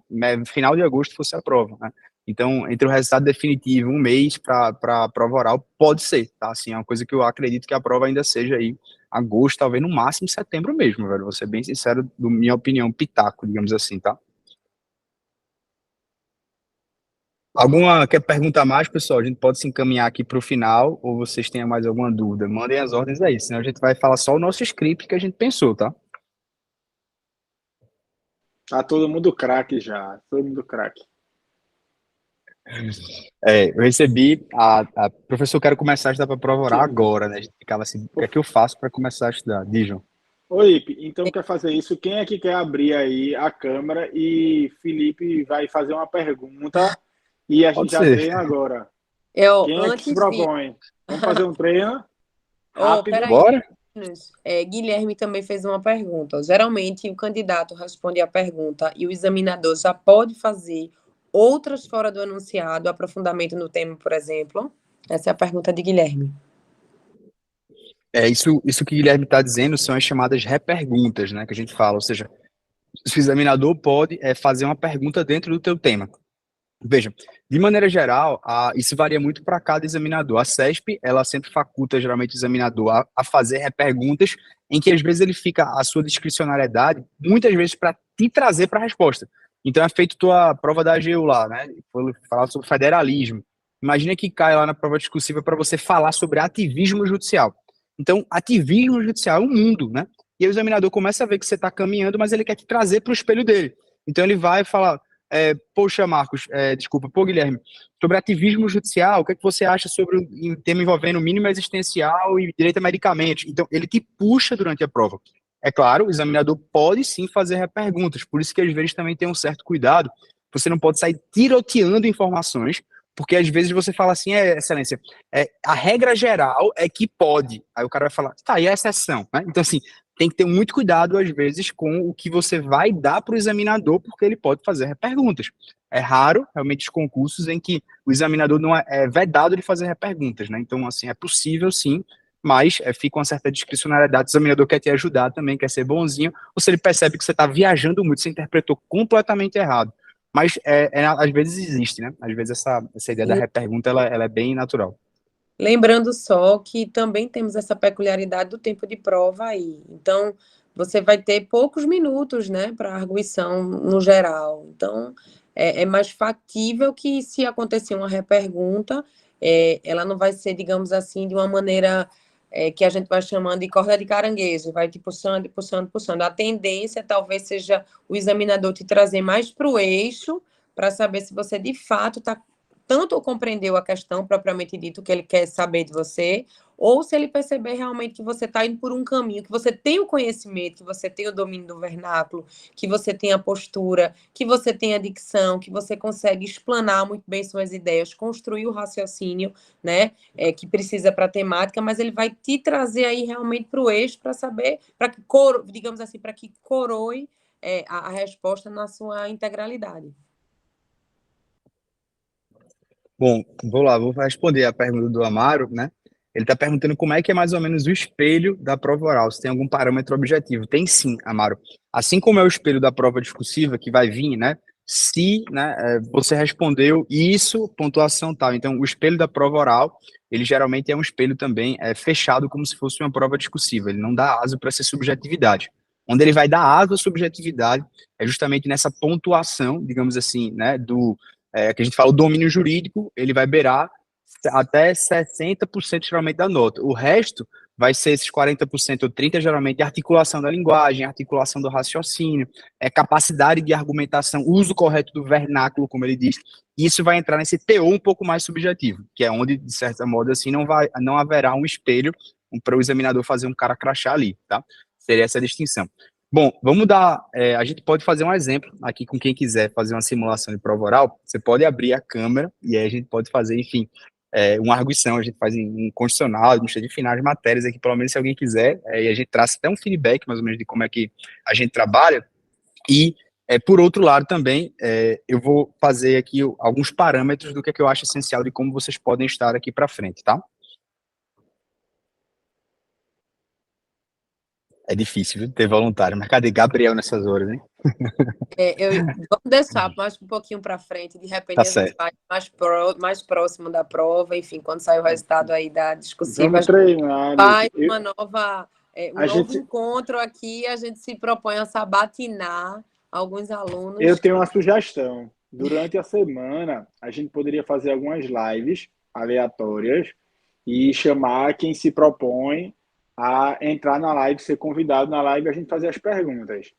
final de agosto fosse a prova, né? Então, entre o resultado definitivo, um mês para a prova oral, pode ser, tá? Assim, é uma coisa que eu acredito que a prova ainda seja aí agosto, talvez no máximo setembro mesmo, velho. Vou ser bem sincero, da minha opinião, pitaco, digamos assim, tá? Quer perguntar mais, pessoal? A gente pode se encaminhar aqui para o final, ou vocês têm mais alguma dúvida? Mandem as ordens aí, senão a gente vai falar só o nosso script que a gente pensou, tá? Tá todo mundo craque já, todo mundo craque. Eu recebi professor, eu quero começar a estudar para prova oral agora, né? A gente ficava assim, o que é que eu faço para começar a estudar? Dijon. Oi, então quer fazer isso? Quem é que quer abrir aí a câmera e Felipe vai fazer uma pergunta e a gente já treina agora. Quem é que se propõe? Vamos fazer um treino rápido? Bora? Guilherme também fez uma pergunta. Geralmente, o candidato responde a pergunta e o examinador já pode fazer outras fora do enunciado, aprofundamento no tema, por exemplo? Essa é a pergunta de Guilherme. Isso que o Guilherme está dizendo são as chamadas reperguntas, né, que a gente fala, ou seja, o examinador pode fazer uma pergunta dentro do teu tema. Veja, de maneira geral, isso varia muito para cada examinador. A CESP, ela sempre faculta, geralmente, o examinador a fazer reperguntas em que, às vezes, ele fica a sua discricionariedade, muitas vezes, para te trazer para a resposta. Então, é feito tua prova da AGU lá, né? Foi falar sobre federalismo. Imagina que cai lá na prova discursiva para você falar sobre ativismo judicial. Então, ativismo judicial é um mundo, né? E aí o examinador começa a ver que você está caminhando, mas ele quer te trazer para o espelho dele. Então, ele vai falar... poxa, Marcos, desculpa, Guilherme, sobre ativismo judicial, o que é que você acha sobre o tema envolvendo mínimo existencial e direito a medicamentos? Então, ele te puxa durante a prova. É claro, o examinador pode sim fazer reperguntas, por isso que às vezes também tem um certo cuidado, você não pode sair tiroteando informações, porque às vezes você fala assim, excelência, a regra geral é que pode, aí o cara vai falar, tá, e a exceção, né? Então, assim, tem que ter muito cuidado, às vezes, com o que você vai dar para o examinador, porque ele pode fazer reperguntas. É raro, realmente, os concursos em que o examinador não é vedado de fazer reperguntas, né? Então, assim, é possível, sim, mas fica uma certa discricionariedade. O examinador quer te ajudar também, quer ser bonzinho, ou se ele percebe que você está viajando muito, você interpretou completamente errado. Mas, às vezes, existe, né? Às vezes, essa ideia da repergunta, ela é bem natural. Lembrando só que também temos essa peculiaridade do tempo de prova aí. Então, você vai ter poucos minutos, né, para arguição no geral. Então, é mais factível que, se acontecer uma repergunta, ela não vai ser, digamos assim, de uma maneira que a gente vai chamando de corda de caranguejo, vai te puxando, puxando, puxando. A tendência talvez seja o examinador te trazer mais para o eixo, para saber se você de fato está tanto compreendeu a questão propriamente dito que ele quer saber de você, ou se ele perceber realmente que você está indo por um caminho, que você tem o conhecimento, que você tem o domínio do vernáculo, que você tem a postura, que você tem a dicção, que você consegue explanar muito bem suas ideias, construir o raciocínio, né, que precisa para a temática, mas ele vai te trazer aí realmente para o eixo para saber, para que, digamos assim, para que coroe a resposta na sua integralidade. Bom, vou responder a pergunta do Amaro, né? Ele está perguntando como é que é mais ou menos o espelho da prova oral, se tem algum parâmetro objetivo. Tem sim, Amaro. Assim como é o espelho da prova discursiva, que vai vir, né? Se, né, você respondeu isso, pontuação tal. Então, o espelho da prova oral, ele geralmente é um espelho também fechado, como se fosse uma prova discursiva. Ele não dá asa para essa subjetividade. Onde ele vai dar asa à subjetividade é justamente nessa pontuação, digamos assim, né, que a gente fala o domínio jurídico, ele vai beirar até 60% geralmente da nota. O resto vai ser esses 40% ou 30% geralmente de articulação da linguagem, articulação do raciocínio, capacidade de argumentação, uso correto do vernáculo, como ele diz. E isso vai entrar nesse teor um pouco mais subjetivo, que é onde, de certa modo, assim, não haverá um espelho para o examinador fazer um cara crachá ali, tá? Seria essa a distinção. Bom, vamos dar. A gente pode fazer um exemplo aqui com quem quiser fazer uma simulação de prova oral. Você pode abrir a câmera e aí a gente pode fazer, enfim, uma arguição. A gente faz em constitucional, administrativo de finais, matérias aqui, pelo menos se alguém quiser. E a gente traz até um feedback, mais ou menos, de como é que a gente trabalha. E, por outro lado, também, eu vou fazer aqui alguns parâmetros do que é que eu acho essencial de como vocês podem estar aqui para frente, tá? É difícil, viu, ter voluntário. Mas cadê Gabriel nessas horas, hein? Vamos deixar mais um pouquinho para frente, de repente Tá a gente certo. vai mais próximo da prova, enfim, quando sair o resultado aí da discursiva, Vamos treinar, faz Lipe. um novo encontro aqui, a gente se propõe a sabatinar alguns alunos. Eu tenho uma sugestão. Durante a semana, a gente poderia fazer algumas lives aleatórias e chamar quem se propõe a entrar na live, ser convidado na live e a gente fazer as perguntas.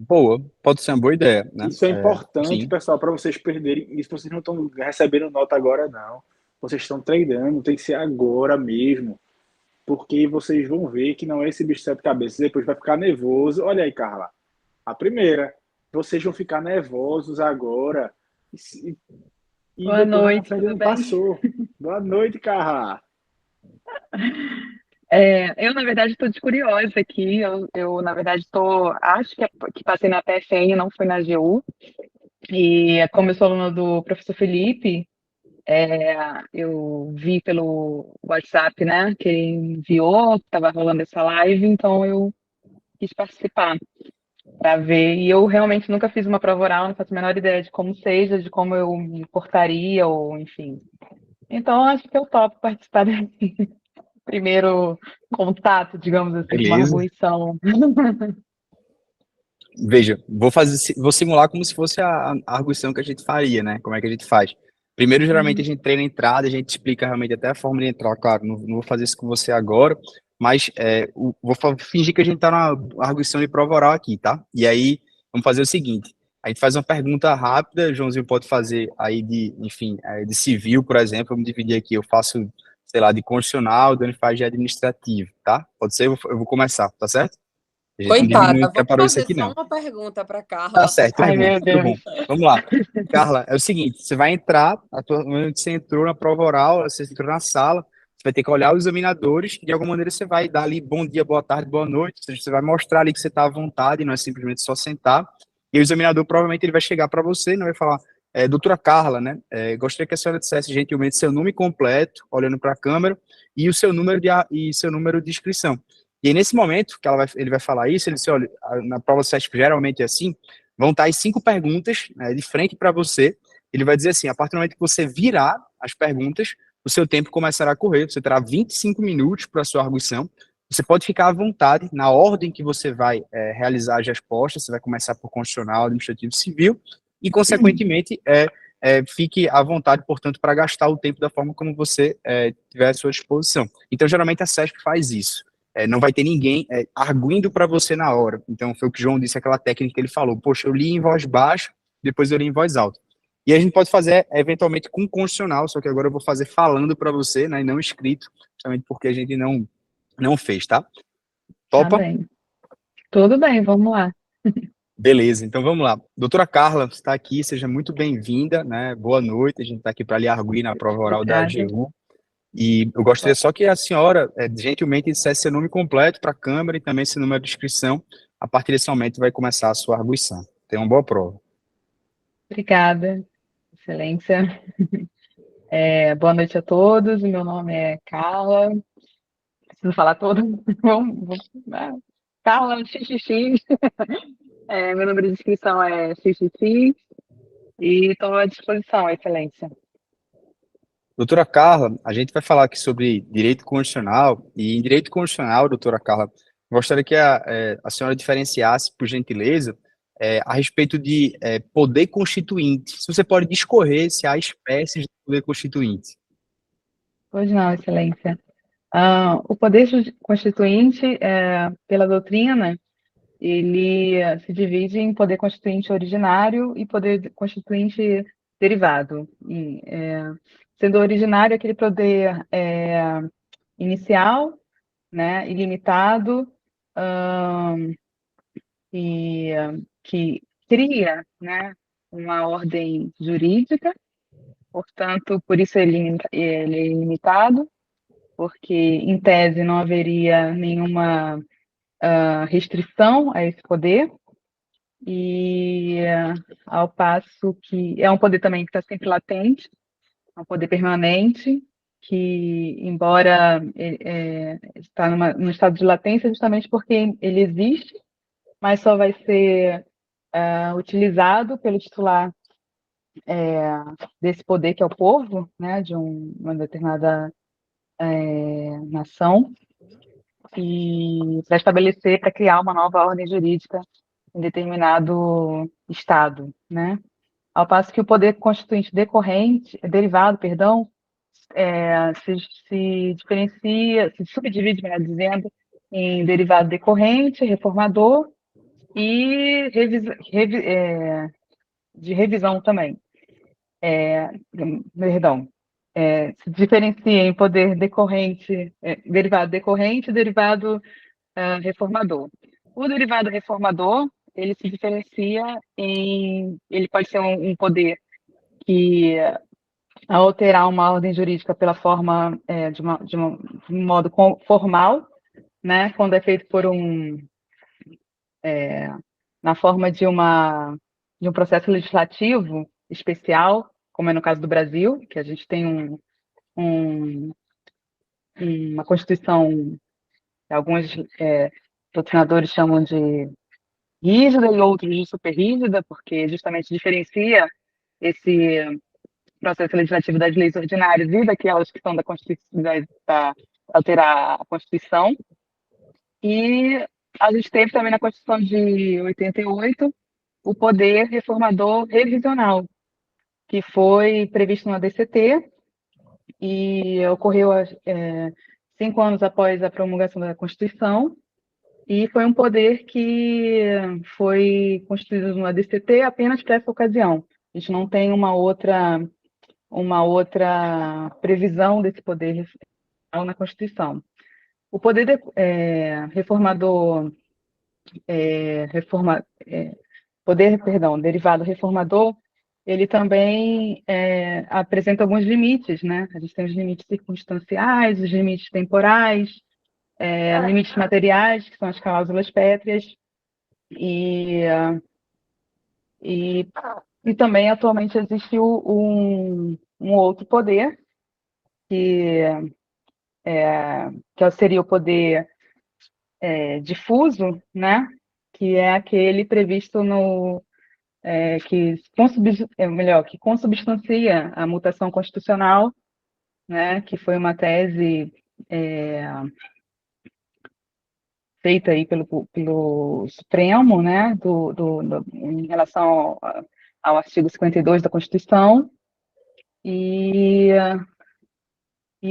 Boa, pode ser uma boa ideia, né? Isso é importante, Sim. pessoal, para vocês perderem. Isso vocês não estão recebendo nota agora, não. Vocês estão treinando, tem que ser agora mesmo. Porque vocês vão ver que não é esse bicho de sete cabeças. Depois vai ficar nervoso. Olha aí, Carla. A primeira. Vocês vão ficar nervosos agora. E Boa noite, tudo tudo bem? Passou. Boa noite, Carla. Eu, na verdade, estou de curiosa aqui. Na verdade, acho que passei na PFN, não foi na AGU. E como eu sou aluna do professor Felipe, eu vi pelo WhatsApp, né, que ele enviou, que estava rolando essa live, então eu quis participar para ver. E eu realmente nunca fiz uma prova oral, não faço a menor ideia de como seja, de como eu me portaria, ou enfim. Então, acho que eu topo participar desse primeiro contato, digamos assim, com uma Beleza. arguição. Veja, vou simular como se fosse a arguição que a gente faria, né? Como é que a gente faz? Primeiro, geralmente, a gente treina a entrada, a gente explica realmente até a forma de entrar. Claro, não vou fazer isso com você agora, mas fingir que a gente tá na arguição de prova oral aqui, tá? E aí, vamos fazer o seguinte: a gente faz uma pergunta rápida, Joãozinho pode fazer aí enfim, de civil, por exemplo, vamos dividir aqui, eu faço, sei lá, de constitucional, o Dani faz de administrativo, tá? Pode ser? Eu vou começar, tá certo? A gente não Coitada, vamos preparou isso fazer aqui, só não. uma pergunta para Tá Carla. certo, Ai, pergunta, meu tudo bom. Deus. Vamos lá. Carla, é o seguinte, você vai entrar, no momento que você entrou na prova oral, você entrou na sala, você vai ter que olhar os examinadores, e de alguma maneira você vai dar ali bom dia, boa tarde, boa noite, ou seja, você vai mostrar ali que você está à vontade, não é simplesmente só sentar, e o examinador provavelmente ele vai chegar para você, não vai falar, doutora Carla, né, gostaria que a senhora dissesse gentilmente seu nome completo, olhando para a câmera, e o seu número de inscrição. E aí, nesse momento que ele vai falar isso, ele disse, olha, na prova CESP geralmente é assim, vão estar as 5 perguntas, né, de frente para você. Ele vai dizer assim: a partir do momento que você virar as perguntas, o seu tempo começará a correr. Você terá 25 minutos para a sua arguição. Você pode ficar à vontade na ordem que você vai realizar as respostas. Você vai começar por constitucional, administrativo, civil e, consequentemente, fique à vontade, portanto, para gastar o tempo da forma como você tiver à sua disposição. Então, geralmente, a CESP faz isso. Não vai ter ninguém arguindo para você na hora. Então, foi o que o João disse, aquela técnica que ele falou. Poxa, eu li em voz baixa, depois eu li em voz alta. E a gente pode fazer, eventualmente, com condicional, só que agora eu vou fazer falando para você, né, e não escrito, justamente porque a gente não fez, tá? Tá Topa? bem. Tudo bem, vamos lá. Beleza, então vamos lá. Doutora Carla, você está aqui, seja muito bem-vinda, né? Boa noite, a gente está aqui para lhe arguir na prova oral da Obrigada. AGU. E eu gostaria só que a senhora, gentilmente, dissesse seu nome completo para a câmera e também seu número de inscrição. A partir desse momento vai começar a sua arguição. Tenha uma boa prova. Obrigada, Excelência. Boa noite a todos. Meu nome é Carla. Preciso falar todo? Carla XXX. Meu número de inscrição é XXX e estou à disposição, Excelência. Doutora Carla, a gente vai falar aqui sobre direito constitucional, e em direito constitucional, doutora Carla, gostaria que a senhora diferenciasse, por gentileza, a respeito de poder constituinte. Se você pode discorrer se há espécies de poder constituinte. Pois não, Excelência. O poder constituinte, pela doutrina, ele se divide em poder constituinte originário e poder constituinte derivado. Sendo originário aquele poder inicial, né, ilimitado, e que cria, né, uma ordem jurídica, portanto, por isso ele é ilimitado, porque, em tese, não haveria nenhuma restrição a esse poder, e ao passo que é um poder também que está sempre latente, é um poder permanente, que, embora está num estado de latência, justamente porque ele existe, mas só vai ser utilizado pelo titular desse poder, que é o povo, né, de uma determinada nação, e para estabelecer, para criar uma nova ordem jurídica em determinado estado, né? Ao passo que o poder constituinte derivado, perdão, se diferencia, se subdivide, melhor dizendo, em derivado decorrente, reformador e de revisão também. Perdão. Se diferencia em poder decorrente, derivado decorrente e derivado reformador. O derivado reformador, ele se diferencia ele pode ser um poder que alterar uma ordem jurídica pela forma de um modo formal, né, quando é feito por na forma de um processo legislativo especial, como é no caso do Brasil, que a gente tem uma Constituição que alguns doutrinadores chamam de rígida e outros de super rígida, porque justamente diferencia esse processo legislativo das leis ordinárias e daquelas que são da Constituição, da alterar a Constituição. E a gente teve também na Constituição de 88 o poder reformador revisional, que foi previsto na DCT e ocorreu 5 anos após a promulgação da Constituição, e foi um poder que foi constituído no DCT apenas para essa ocasião. A gente não tem uma outra previsão desse poder na Constituição. O poder reformador, derivado reformador, ele também apresenta alguns limites, né? A gente tem os limites circunstanciais, os limites temporais, limites materiais, que são as cláusulas pétreas, e também atualmente existe um outro poder, que seria o poder difuso, né? Que é aquele previsto que consubstancia a mutação constitucional, né? Que foi uma tese feita aí pelo Supremo, né? Em relação ao artigo 52 da Constituição. E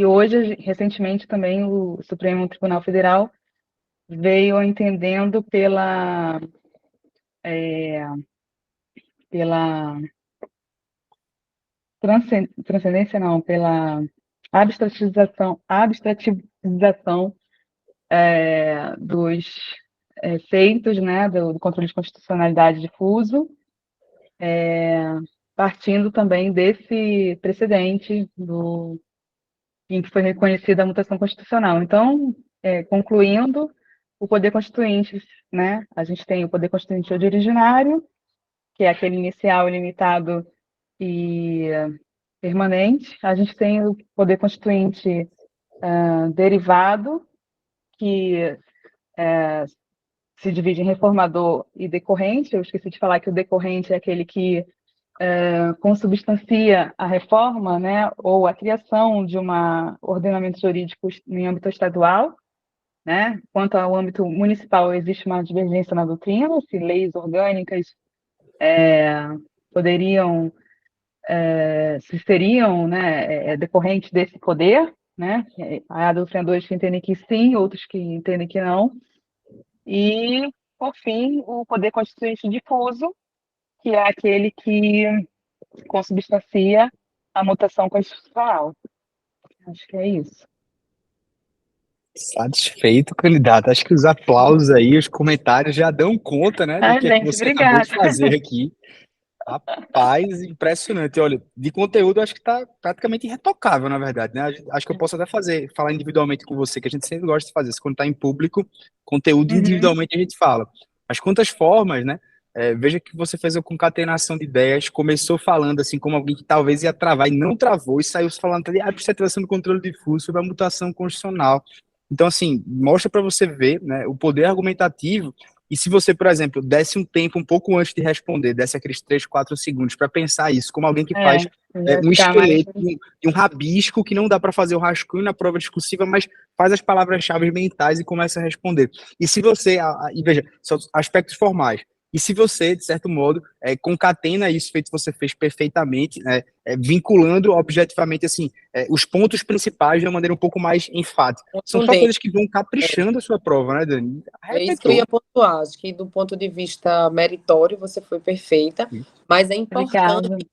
hoje, recentemente, também o Supremo Tribunal Federal veio entendendo pela transcendência, não, pela abstrativização dos efeitos, né, do controle de constitucionalidade difuso, partindo também desse precedente em que foi reconhecida a mutação constitucional. Então, concluindo, o poder constituinte, né, a gente tem o poder constituinte originário, que é aquele inicial, limitado e permanente. A gente tem o poder constituinte derivado, que se divide em reformador e decorrente. Eu esqueci de falar que o decorrente é aquele que consubstancia a reforma, né, ou a criação de um ordenamento jurídico em âmbito estadual, né? Quanto ao âmbito municipal, existe uma divergência na doutrina, se leis orgânicas poderiam, se seriam, né, decorrentes desse poder, né? Há doutrinadores que entendem que sim, outros que entendem que não. E, por fim, o poder constituinte difuso, que é aquele que consubstancia a mutação constitucional. Acho que é isso. Satisfeito, candidato. Acho que os aplausos aí, os comentários já dão conta, né, do que gente, você obrigada. acabou de fazer aqui. Rapaz, impressionante. Olha, de conteúdo, acho que está praticamente irretocável, na verdade, né? Acho que eu posso até falar individualmente com você, que a gente sempre gosta de fazer isso. Quando está em público, conteúdo individualmente a gente fala. Mas quantas formas, né? Veja que você fez a concatenação de ideias, começou falando assim como alguém que talvez ia travar e não travou, e saiu falando de abstrativação do controle difuso sobre a mutação constitucional. Então, assim, mostra para você ver, né, o poder argumentativo. E se você, por exemplo, desse um tempo um pouco antes de responder, desse aqueles 3, 4 segundos para pensar isso, como alguém que faz um esqueleto, um rabisco, que não dá para fazer o rascunho na prova discursiva, mas faz as palavras-chave mentais e começa a responder. E se você, e veja, são aspectos formais. E se você, de certo modo, concatena isso, feito você fez perfeitamente, né, vinculando objetivamente assim, os pontos principais de uma maneira um pouco mais enfática. São só coisas que vão caprichando a sua prova, né, Dani? É isso que eu ia pontuar. Acho que do ponto de vista meritório você foi perfeita, mas é importante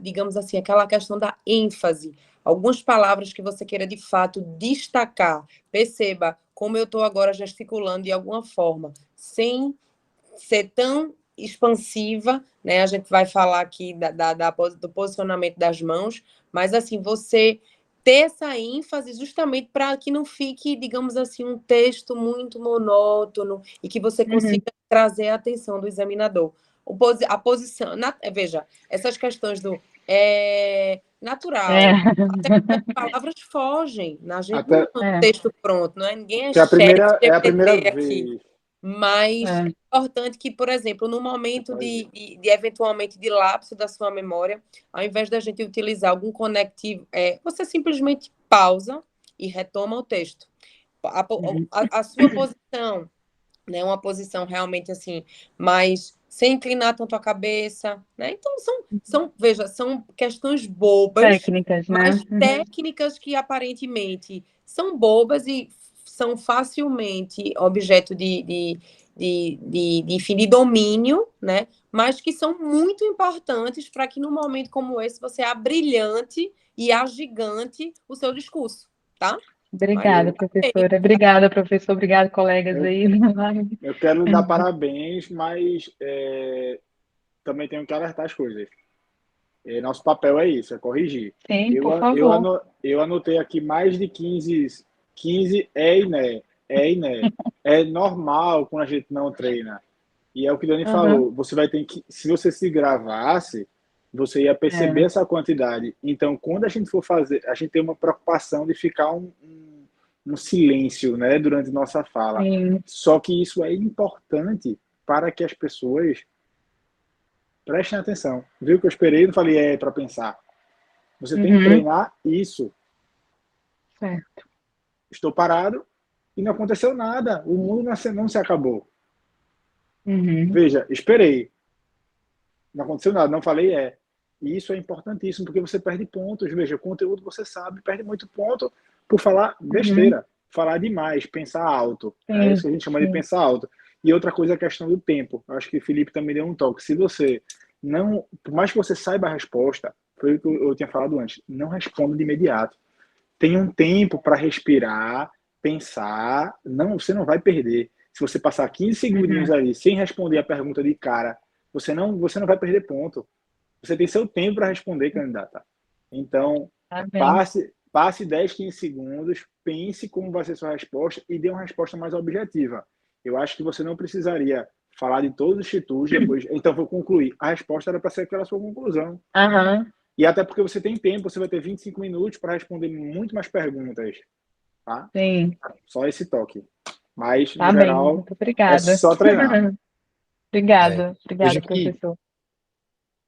digamos assim, aquela questão da ênfase. Algumas palavras que você queira de fato destacar. Perceba como eu estou agora gesticulando de alguma forma, sem ser tão expansiva, né? A gente vai falar aqui do posicionamento das mãos, mas assim, você ter essa ênfase justamente para que não fique, digamos assim, um texto muito monótono e que você consiga trazer a atenção do examinador. A posição, veja, essas questões do natural, até porque as palavras fogem, a gente não tem um texto pronto, não é? Ninguém é chefe, é a primeira aqui. vez. Mas é importante que, por exemplo, no momento de eventualmente de lapso da sua memória, ao invés da gente utilizar algum conectivo, você simplesmente pausa e retoma o texto. A sua posição, né, uma posição realmente assim, mas sem inclinar tanto a cabeça, né? Então veja, são questões bobas, técnicas, né? Mas técnicas que aparentemente são bobas e são facilmente objeto enfim, de domínio, né? Mas que são muito importantes para que num momento como esse você abrilhante e agigante o seu discurso, tá? Obrigada, professora. Obrigada, professor. Obrigada, colegas aí. Eu quero dar parabéns, mas também tenho que alertar as coisas. Nosso papel é isso, é corrigir. Sim, por favor. Eu anotei aqui mais de 15 e né. É normal quando a gente não treina. E é o que o Dani falou. Você vai ter que, se você se gravasse, você ia perceber essa quantidade. Então, quando a gente for fazer, a gente tem uma preocupação de ficar um silêncio, né, durante nossa fala. Sim. Só que isso é importante para que as pessoas prestem atenção. Viu que eu esperei? Não falei para pensar. Você tem que treinar isso. Certo. Estou parado e não aconteceu nada. O mundo não se acabou. Veja, esperei. Não aconteceu nada. Não falei E isso é importantíssimo, porque você perde pontos. Veja, o conteúdo você sabe, perde muito ponto por falar besteira. Falar demais, pensar alto. É isso que a gente chama de pensar alto. E outra coisa é a questão do tempo. Eu acho que o Felipe também deu um toque. Se você não... Por mais que você saiba a resposta, foi o que eu tinha falado antes, não responda de imediato. Tenha um tempo para respirar, pensar. Não, você não vai perder. Se você passar 15 segundinhos ali sem responder a pergunta de cara, você não vai perder ponto. Você tem seu tempo para responder, candidata. Então, passe 10, 15 segundos, pense como vai ser sua resposta e dê uma resposta mais objetiva. Eu acho que você não precisaria falar de todos os institutos depois. Então, vou concluir. A resposta era para ser aquela sua conclusão. E até porque você tem tempo, você vai ter 25 minutos para responder muito mais perguntas. Tá? Sim. Só esse toque. Mas, no geral, muito obrigada. É só treinar. Obrigada, professor.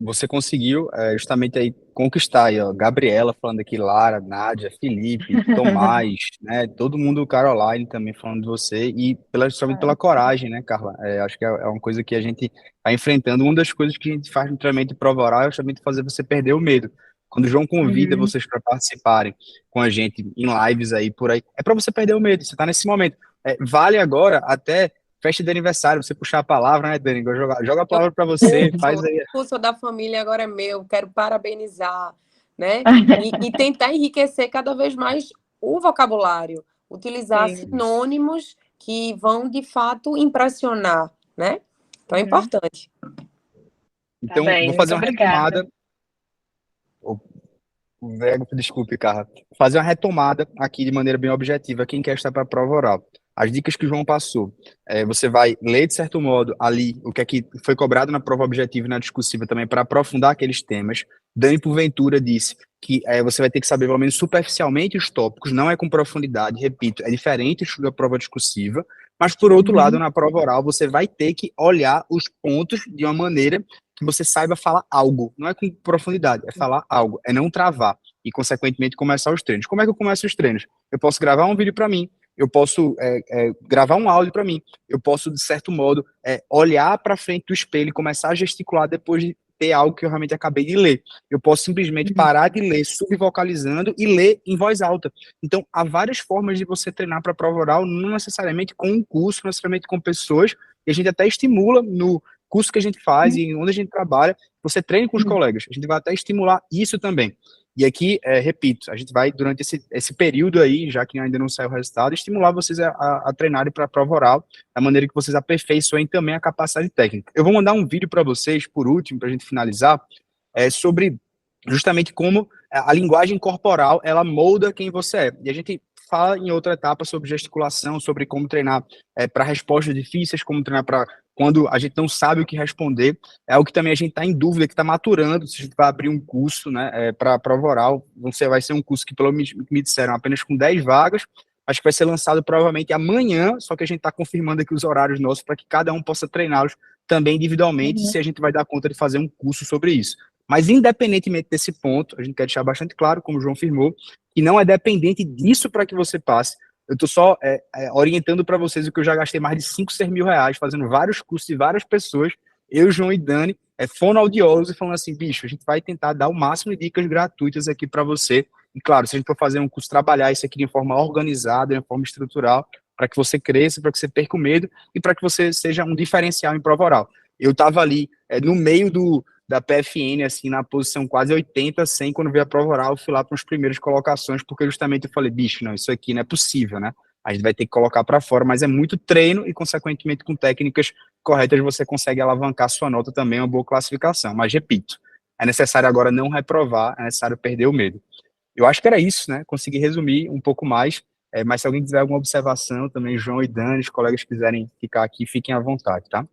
Você conseguiu justamente aí conquistar aí, ó, Gabriela falando aqui, Lara, Nádia, Felipe, Tomás, né? Todo mundo, Caroline também falando de você e justamente pela coragem, né, Carla? Acho que é uma coisa que a gente está enfrentando. Uma das coisas que a gente faz no treinamento de prova oral é justamente fazer você perder o medo. Quando o João convida vocês para participarem com a gente em lives aí por aí, é para você perder o medo. Você está nesse momento. Vale agora até festa de aniversário, você puxar a palavra, né, Dani? Joga a palavra para você, faz aí. O curso da família agora é meu, quero parabenizar, né? E tentar enriquecer cada vez mais o vocabulário, utilizar sinônimos que vão, de fato, impressionar, né? Então, é importante. Então, vou fazer uma retomada. Desculpe, Carla. Fazer uma retomada aqui de maneira bem objetiva. Quem quer estar para a prova oral? As dicas que o João passou. Você vai ler, de certo modo, ali o que é que foi cobrado na prova objetiva e na discursiva também para aprofundar aqueles temas. Dani Porventura disse que você vai ter que saber, pelo menos superficialmente, os tópicos, não é com profundidade, repito, é diferente da prova discursiva, mas, por outro lado, na prova oral, você vai ter que olhar os pontos de uma maneira que você saiba falar algo. Não é com profundidade, é falar algo, é não travar e, consequentemente, começar os treinos. Como é que eu começo os treinos? Eu posso gravar um vídeo para mim, eu posso gravar um áudio para mim, eu posso, de certo modo, olhar para frente do espelho e começar a gesticular depois de ter algo que eu realmente acabei de ler. Eu posso simplesmente parar de ler subvocalizando e ler em voz alta. Então, há várias formas de você treinar para a prova oral, não necessariamente com um curso, não necessariamente com pessoas, e a gente até estimula no curso que a gente faz e onde a gente trabalha, você treine com os colegas. A gente vai até estimular isso também. E aqui, repito, a gente vai, durante esse período aí, já que ainda não saiu o resultado, estimular vocês a treinarem para a prova oral, da maneira que vocês aperfeiçoem também a capacidade técnica. Eu vou mandar um vídeo para vocês, por último, para a gente finalizar, sobre justamente como a linguagem corporal, ela molda quem você é. E a gente fala em outra etapa sobre gesticulação, sobre como treinar para respostas difíceis, como treinar para quando a gente não sabe o que responder. É algo que também a gente está em dúvida, que está maturando, se a gente vai abrir um curso, né, para a prova oral. Vai ser um curso que, pelo que me disseram, apenas com 10 vagas, acho que vai ser lançado provavelmente amanhã, só que a gente está confirmando aqui os horários nossos para que cada um possa treiná-los também individualmente, se a gente vai dar conta de fazer um curso sobre isso. Mas, independentemente desse ponto, a gente quer deixar bastante claro, como o João afirmou, que não é dependente disso para que você passe. Eu estou só orientando para vocês o que eu já gastei mais de 5, 6 mil reais fazendo vários cursos de várias pessoas, eu, João e Dani, fonoaudiólogos, e falando assim, bicho, a gente vai tentar dar o máximo de dicas gratuitas aqui para você. E claro, se a gente for fazer um curso, trabalhar isso aqui de forma organizada, de forma estrutural, para que você cresça, para que você perca o medo e para que você seja um diferencial em prova oral. Eu estava ali no meio da PFN, assim, na posição quase 80, 100, quando veio a prova oral, eu fui lá para as primeiras colocações, porque justamente eu falei, bicho, não, isso aqui não é possível, né? A gente vai ter que colocar para fora, mas é muito treino e, consequentemente, com técnicas corretas, você consegue alavancar sua nota também, uma boa classificação. Mas, repito, é necessário agora não reprovar, é necessário perder o medo. Eu acho que era isso, né? Consegui resumir um pouco mais, mas se alguém tiver alguma observação também, João e Dani, os colegas quiserem ficar aqui, fiquem à vontade, tá?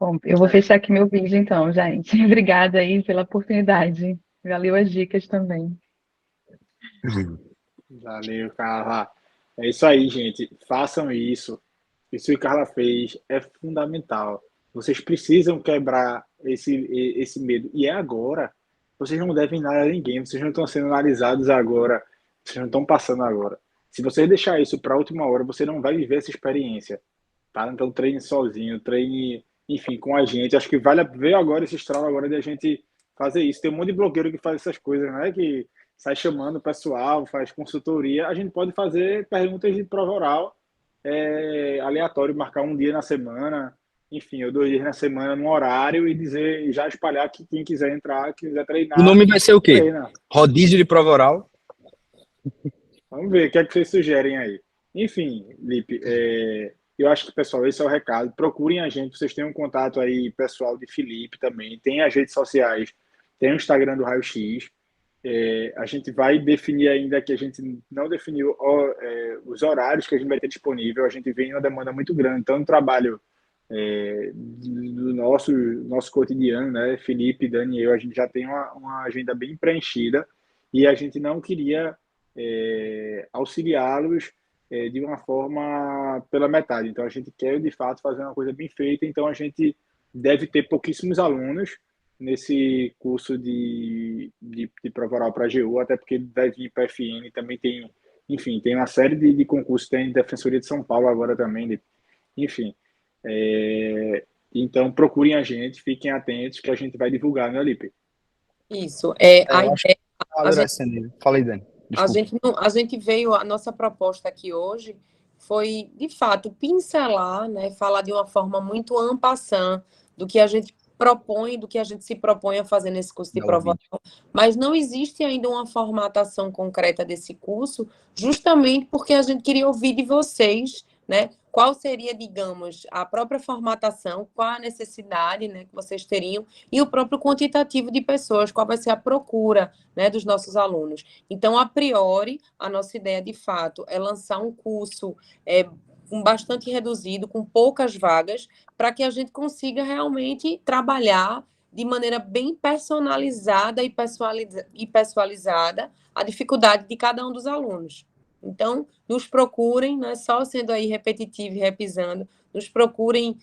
Bom, eu vou fechar aqui meu vídeo então, gente. Obrigada aí pela oportunidade. Valeu as dicas também. Valeu, Carla. É isso aí, gente. Façam isso. Isso que a Carla fez é fundamental. Vocês precisam quebrar esse medo. E é agora. Vocês não devem nada a ninguém. Vocês não estão sendo analisados agora. Vocês não estão passando agora. Se você deixar isso para a última hora, você não vai viver essa experiência. Tá? Então treine sozinho, treine, enfim, com a gente. Acho que vale ver agora esse estralo agora de a gente fazer isso. Tem um monte de blogueiro que faz essas coisas, né? Que sai chamando o pessoal, faz consultoria. A gente pode fazer perguntas de prova oral aleatório, marcar um dia na semana, enfim, ou 2 dias na semana, num horário e dizer, já espalhar que quem quiser entrar, quiser treinar. O nome vai ser o quê? Treina. Rodízio de prova oral? Vamos ver o que é que vocês sugerem aí. Enfim, Lipe, eu acho que, pessoal, esse é o recado. Procurem a gente, vocês têm um contato aí, pessoal de Felipe também, tem as redes sociais, tem o Instagram do Raio X. A gente vai definir ainda, que a gente não definiu os horários que a gente vai ter disponível. A gente vem uma demanda muito grande, então no trabalho do nosso cotidiano, né? Felipe, Dani e eu, a gente já tem uma agenda bem preenchida e a gente não queria auxiliá-los de uma forma pela metade. Então a gente quer de fato fazer uma coisa bem feita, então a gente deve ter pouquíssimos alunos nesse curso de prova oral para a AGU, até porque vai vir para a FN, também tem, enfim, tem uma série de concursos, tem Defensoria de São Paulo agora também, enfim. Então procurem a gente, fiquem atentos que a gente vai divulgar, né, Lipe? Isso. Falei, Dani. A gente veio, a nossa proposta aqui hoje foi, de fato, pincelar, né, falar de uma forma muito en passant do que a gente propõe, do que a gente se propõe a fazer nesse curso de prova oral, mas não existe ainda uma formatação concreta desse curso, justamente porque a gente queria ouvir de vocês, né, qual seria, digamos, a própria formatação, qual a necessidade, né, que vocês teriam, e o próprio quantitativo de pessoas, qual vai ser a procura, né, dos nossos alunos. Então, a priori, a nossa ideia, de fato, é lançar um curso bastante reduzido, com poucas vagas, para que a gente consiga realmente trabalhar de maneira bem personalizada e pessoalizada a dificuldade de cada um dos alunos. Então, nos procurem, não é só sendo aí repetitivo e repisando, nos procurem,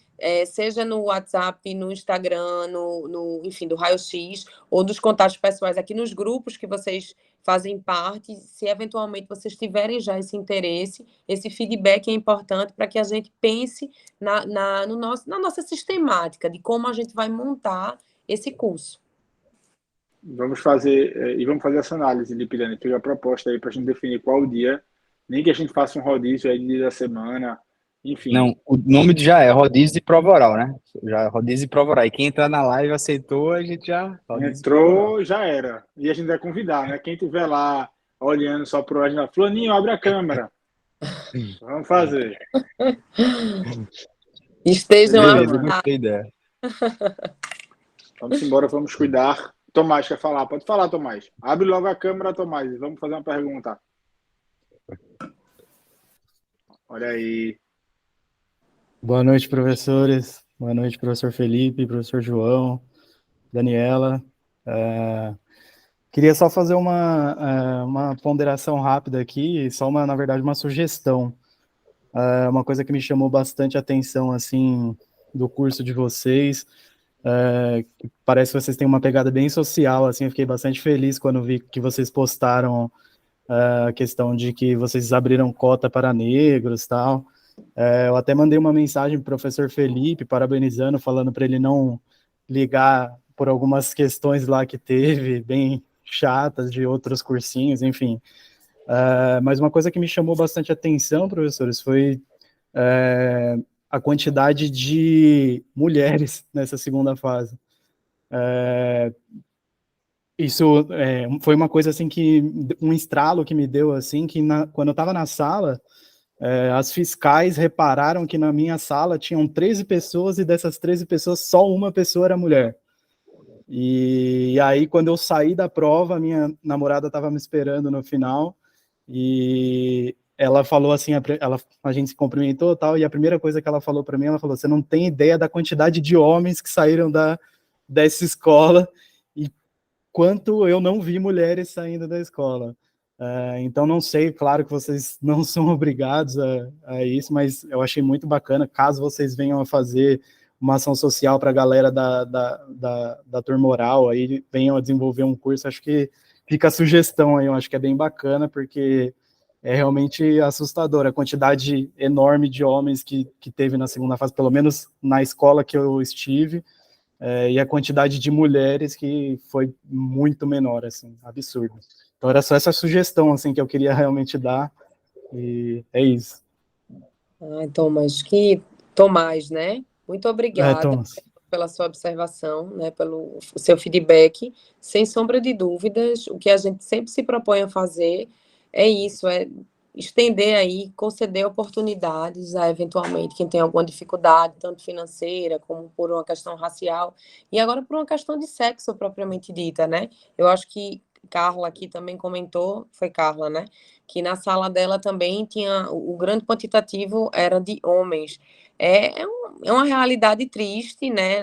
seja no WhatsApp, no Instagram, enfim, do Raio X, ou dos contatos pessoais aqui nos grupos que vocês fazem parte, se eventualmente vocês tiverem já esse interesse, esse feedback é importante para que a gente pense na nossa sistemática, de como a gente vai montar esse curso. Vamos fazer essa análise, Lipidane, pegar a proposta aí para a gente definir qual o dia, nem que a gente faça um rodízio aí de dia da semana, Enfim, Não, o nome já é rodízio de prova oral, né? Já é rodízio de prova oral. E quem entrar na live aceitou, a gente já rodízio de prova oral. entrou, já era. E a gente vai convidar, né? Quem tiver lá olhando só pro a gente, Fulaninho, abre a câmera. Vamos fazer. Estejam Beleza, Beleza, avisados. gostei da ideia. vamos embora, vamos cuidar. Tomás quer falar? Pode falar, Tomás. Abre logo a câmera, Tomás. Vamos fazer uma pergunta. Olha aí. Boa noite, professores. Boa noite, professor Felipe, professor João, Daniela. Queria só fazer uma ponderação rápida aqui, só na verdade, uma sugestão. Uma coisa que me chamou bastante atenção, assim, do curso de vocês, que parece que vocês têm uma pegada bem social, assim, eu fiquei bastante feliz quando vi que vocês postaram a questão de que vocês abriram cota para negros e tal. Eu até mandei uma mensagem para o professor Felipe, parabenizando, falando para ele não ligar por algumas questões lá que teve, bem chatas, de outros cursinhos, enfim. Mas uma coisa que me chamou bastante atenção, professores, foi a quantidade de mulheres nessa segunda fase. Isso foi uma coisa assim que, um estralo que me deu, assim, que quando eu estava na sala, as fiscais repararam que na minha sala tinham 13 pessoas e dessas 13 pessoas só uma pessoa era mulher. E aí, quando eu saí da prova, minha namorada estava me esperando no final e ela falou assim, a gente se cumprimentou e tal, e a primeira coisa que ela falou para mim, ela falou: você não tem ideia da quantidade de homens que saíram dessa escola e quanto eu não vi mulheres saindo da escola. Então, não sei, claro que vocês não são obrigados a isso, mas eu achei muito bacana, caso vocês venham a fazer uma ação social para a galera da turma oral, aí venham a desenvolver um curso, acho que fica a sugestão aí, eu acho que é bem bacana, porque é realmente assustador a quantidade enorme de homens que teve na segunda fase, pelo menos na escola que eu estive, e a quantidade de mulheres que foi muito menor, assim, absurdo. Então era só essa sugestão, assim, que eu queria realmente dar, e é isso. Tomás, né? Muito obrigada Thomas. pela sua observação, né? Pelo seu feedback. Sem sombra de dúvidas, o que a gente sempre se propõe a fazer é isso, é estender aí, conceder oportunidades a, eventualmente, quem tem alguma dificuldade, tanto financeira como por uma questão racial, e agora por uma questão de sexo propriamente dita, né? Eu acho que Carla aqui também comentou, foi Carla, né? Que na sala dela também tinha, o grande quantitativo era de homens. É uma realidade triste, né?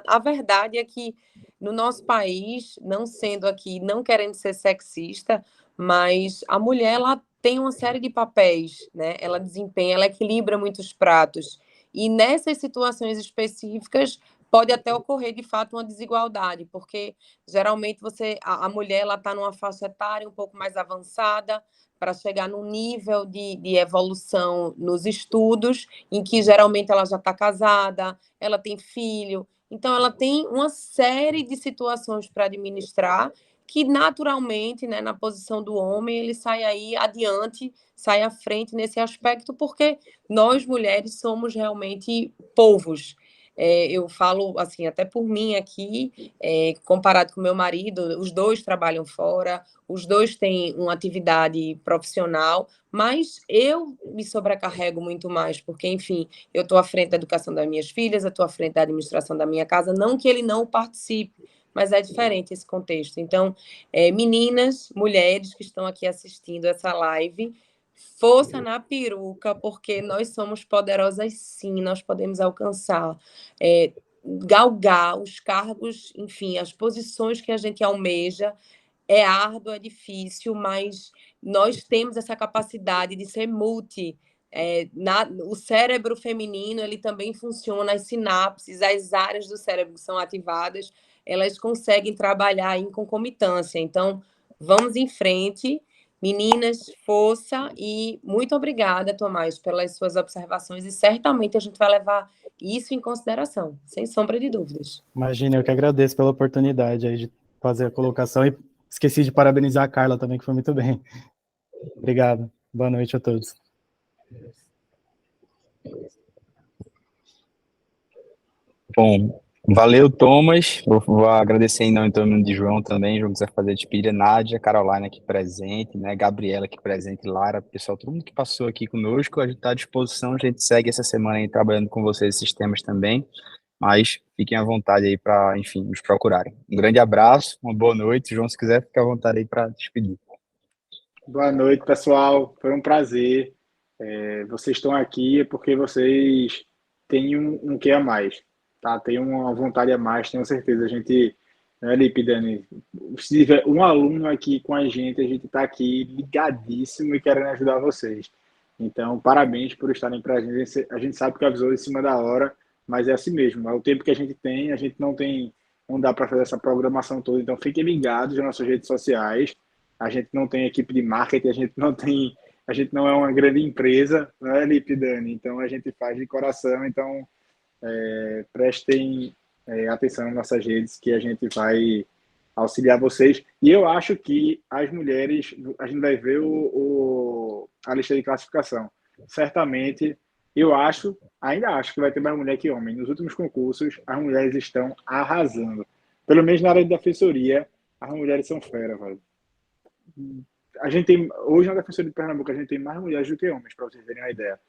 A verdade é que no nosso país, não sendo aqui, não querendo ser sexista, mas a mulher, ela tem uma série de papéis, né? Ela desempenha, ela equilibra muitos pratos. E nessas situações específicas, pode até ocorrer, de fato, uma desigualdade, porque geralmente a mulher, ela está numa faixa etária um pouco mais avançada, para chegar num nível de evolução nos estudos, em que geralmente ela já está casada, ela tem filho, então ela tem uma série de situações para administrar que naturalmente, né, na posição do homem, ele sai aí adiante, sai à frente nesse aspecto, porque nós mulheres somos realmente polvos. Eu falo assim, até por mim aqui, comparado com meu marido, os dois trabalham fora, os dois têm uma atividade profissional, mas eu me sobrecarrego muito mais, porque, enfim, eu estou à frente da educação das minhas filhas, eu estou à frente da administração da minha casa, não que ele não participe, mas é diferente esse contexto. Então, meninas, mulheres que estão aqui assistindo essa live, força na peruca, porque nós somos poderosas sim, nós podemos alcançar, galgar os cargos, enfim, as posições que a gente almeja. É árduo, é difícil, mas nós temos essa capacidade de ser multi. O cérebro feminino, ele também funciona, as sinapses, as áreas do cérebro que são ativadas, elas conseguem trabalhar em concomitância. Então, vamos em frente, meninas, força, e muito obrigada, Tomás, pelas suas observações, e certamente a gente vai levar isso em consideração, sem sombra de dúvidas. Imagina, eu que agradeço pela oportunidade aí de fazer a colocação e esqueci de parabenizar a Carla também, que foi muito bem. Obrigado. Boa noite a todos. Bom, valeu, Thomas. Vou agradecer em nome de todo mundo de João também. João quiser fazer de pilha, Nádia, Carolina aqui presente, né? Gabriela aqui presente, Lara, pessoal, todo mundo que passou aqui conosco, a gente está à disposição. A gente segue essa semana aí trabalhando com vocês esses temas também. Mas fiquem à vontade aí para, enfim, nos procurarem. Um grande abraço, uma boa noite. João, se quiser, fique à vontade aí para despedir. Boa noite, pessoal. Foi um prazer. Vocês estão aqui porque vocês têm um quê a mais, tá? Tem uma vontade a mais, tenho certeza. A gente, né, Lipe, Dani, se tiver um aluno aqui com a gente está aqui ligadíssimo e querendo ajudar vocês. Então, parabéns por estarem presentes. A gente sabe que avisou em cima da hora, mas é assim mesmo. É o tempo que a gente tem, não dá para fazer essa programação toda. Então, fiquem ligados nas nossas redes sociais. A gente não tem equipe de marketing, a gente não é uma grande empresa, né, Lipe, Dani? Então a gente faz de coração. Então prestem atenção nas nossas redes que a gente vai auxiliar vocês. E eu acho que as mulheres, a gente vai ver a lista de classificação. Certamente, ainda acho que vai ter mais mulher que homem. Nos últimos concursos, as mulheres estão arrasando. Pelo menos na área de defensoria, as mulheres são fera, velho. A gente tem, hoje na Defensoria de Pernambuco, a gente tem mais mulheres do que homens, para vocês terem uma ideia.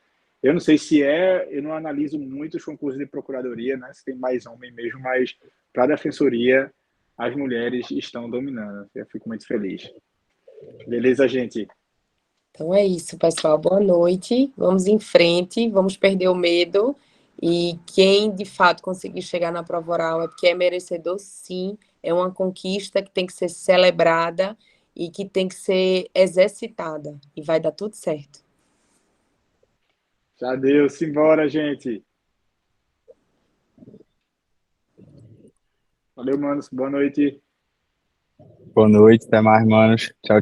Eu não sei se eu não analiso muito os concursos de procuradoria, né? Se tem mais homem mesmo, mas para a Defensoria, as mulheres estão dominando. Eu fico muito feliz. Beleza, gente? Então é isso, pessoal. Boa noite. Vamos em frente, vamos perder o medo. E quem de fato conseguir chegar na prova oral é porque é merecedor, sim. É uma conquista que tem que ser celebrada e que tem que ser exercitada. E vai dar tudo certo. Já deu. Simbora, gente. Valeu, manos. Boa noite. Boa noite, até mais, manos. Tchau.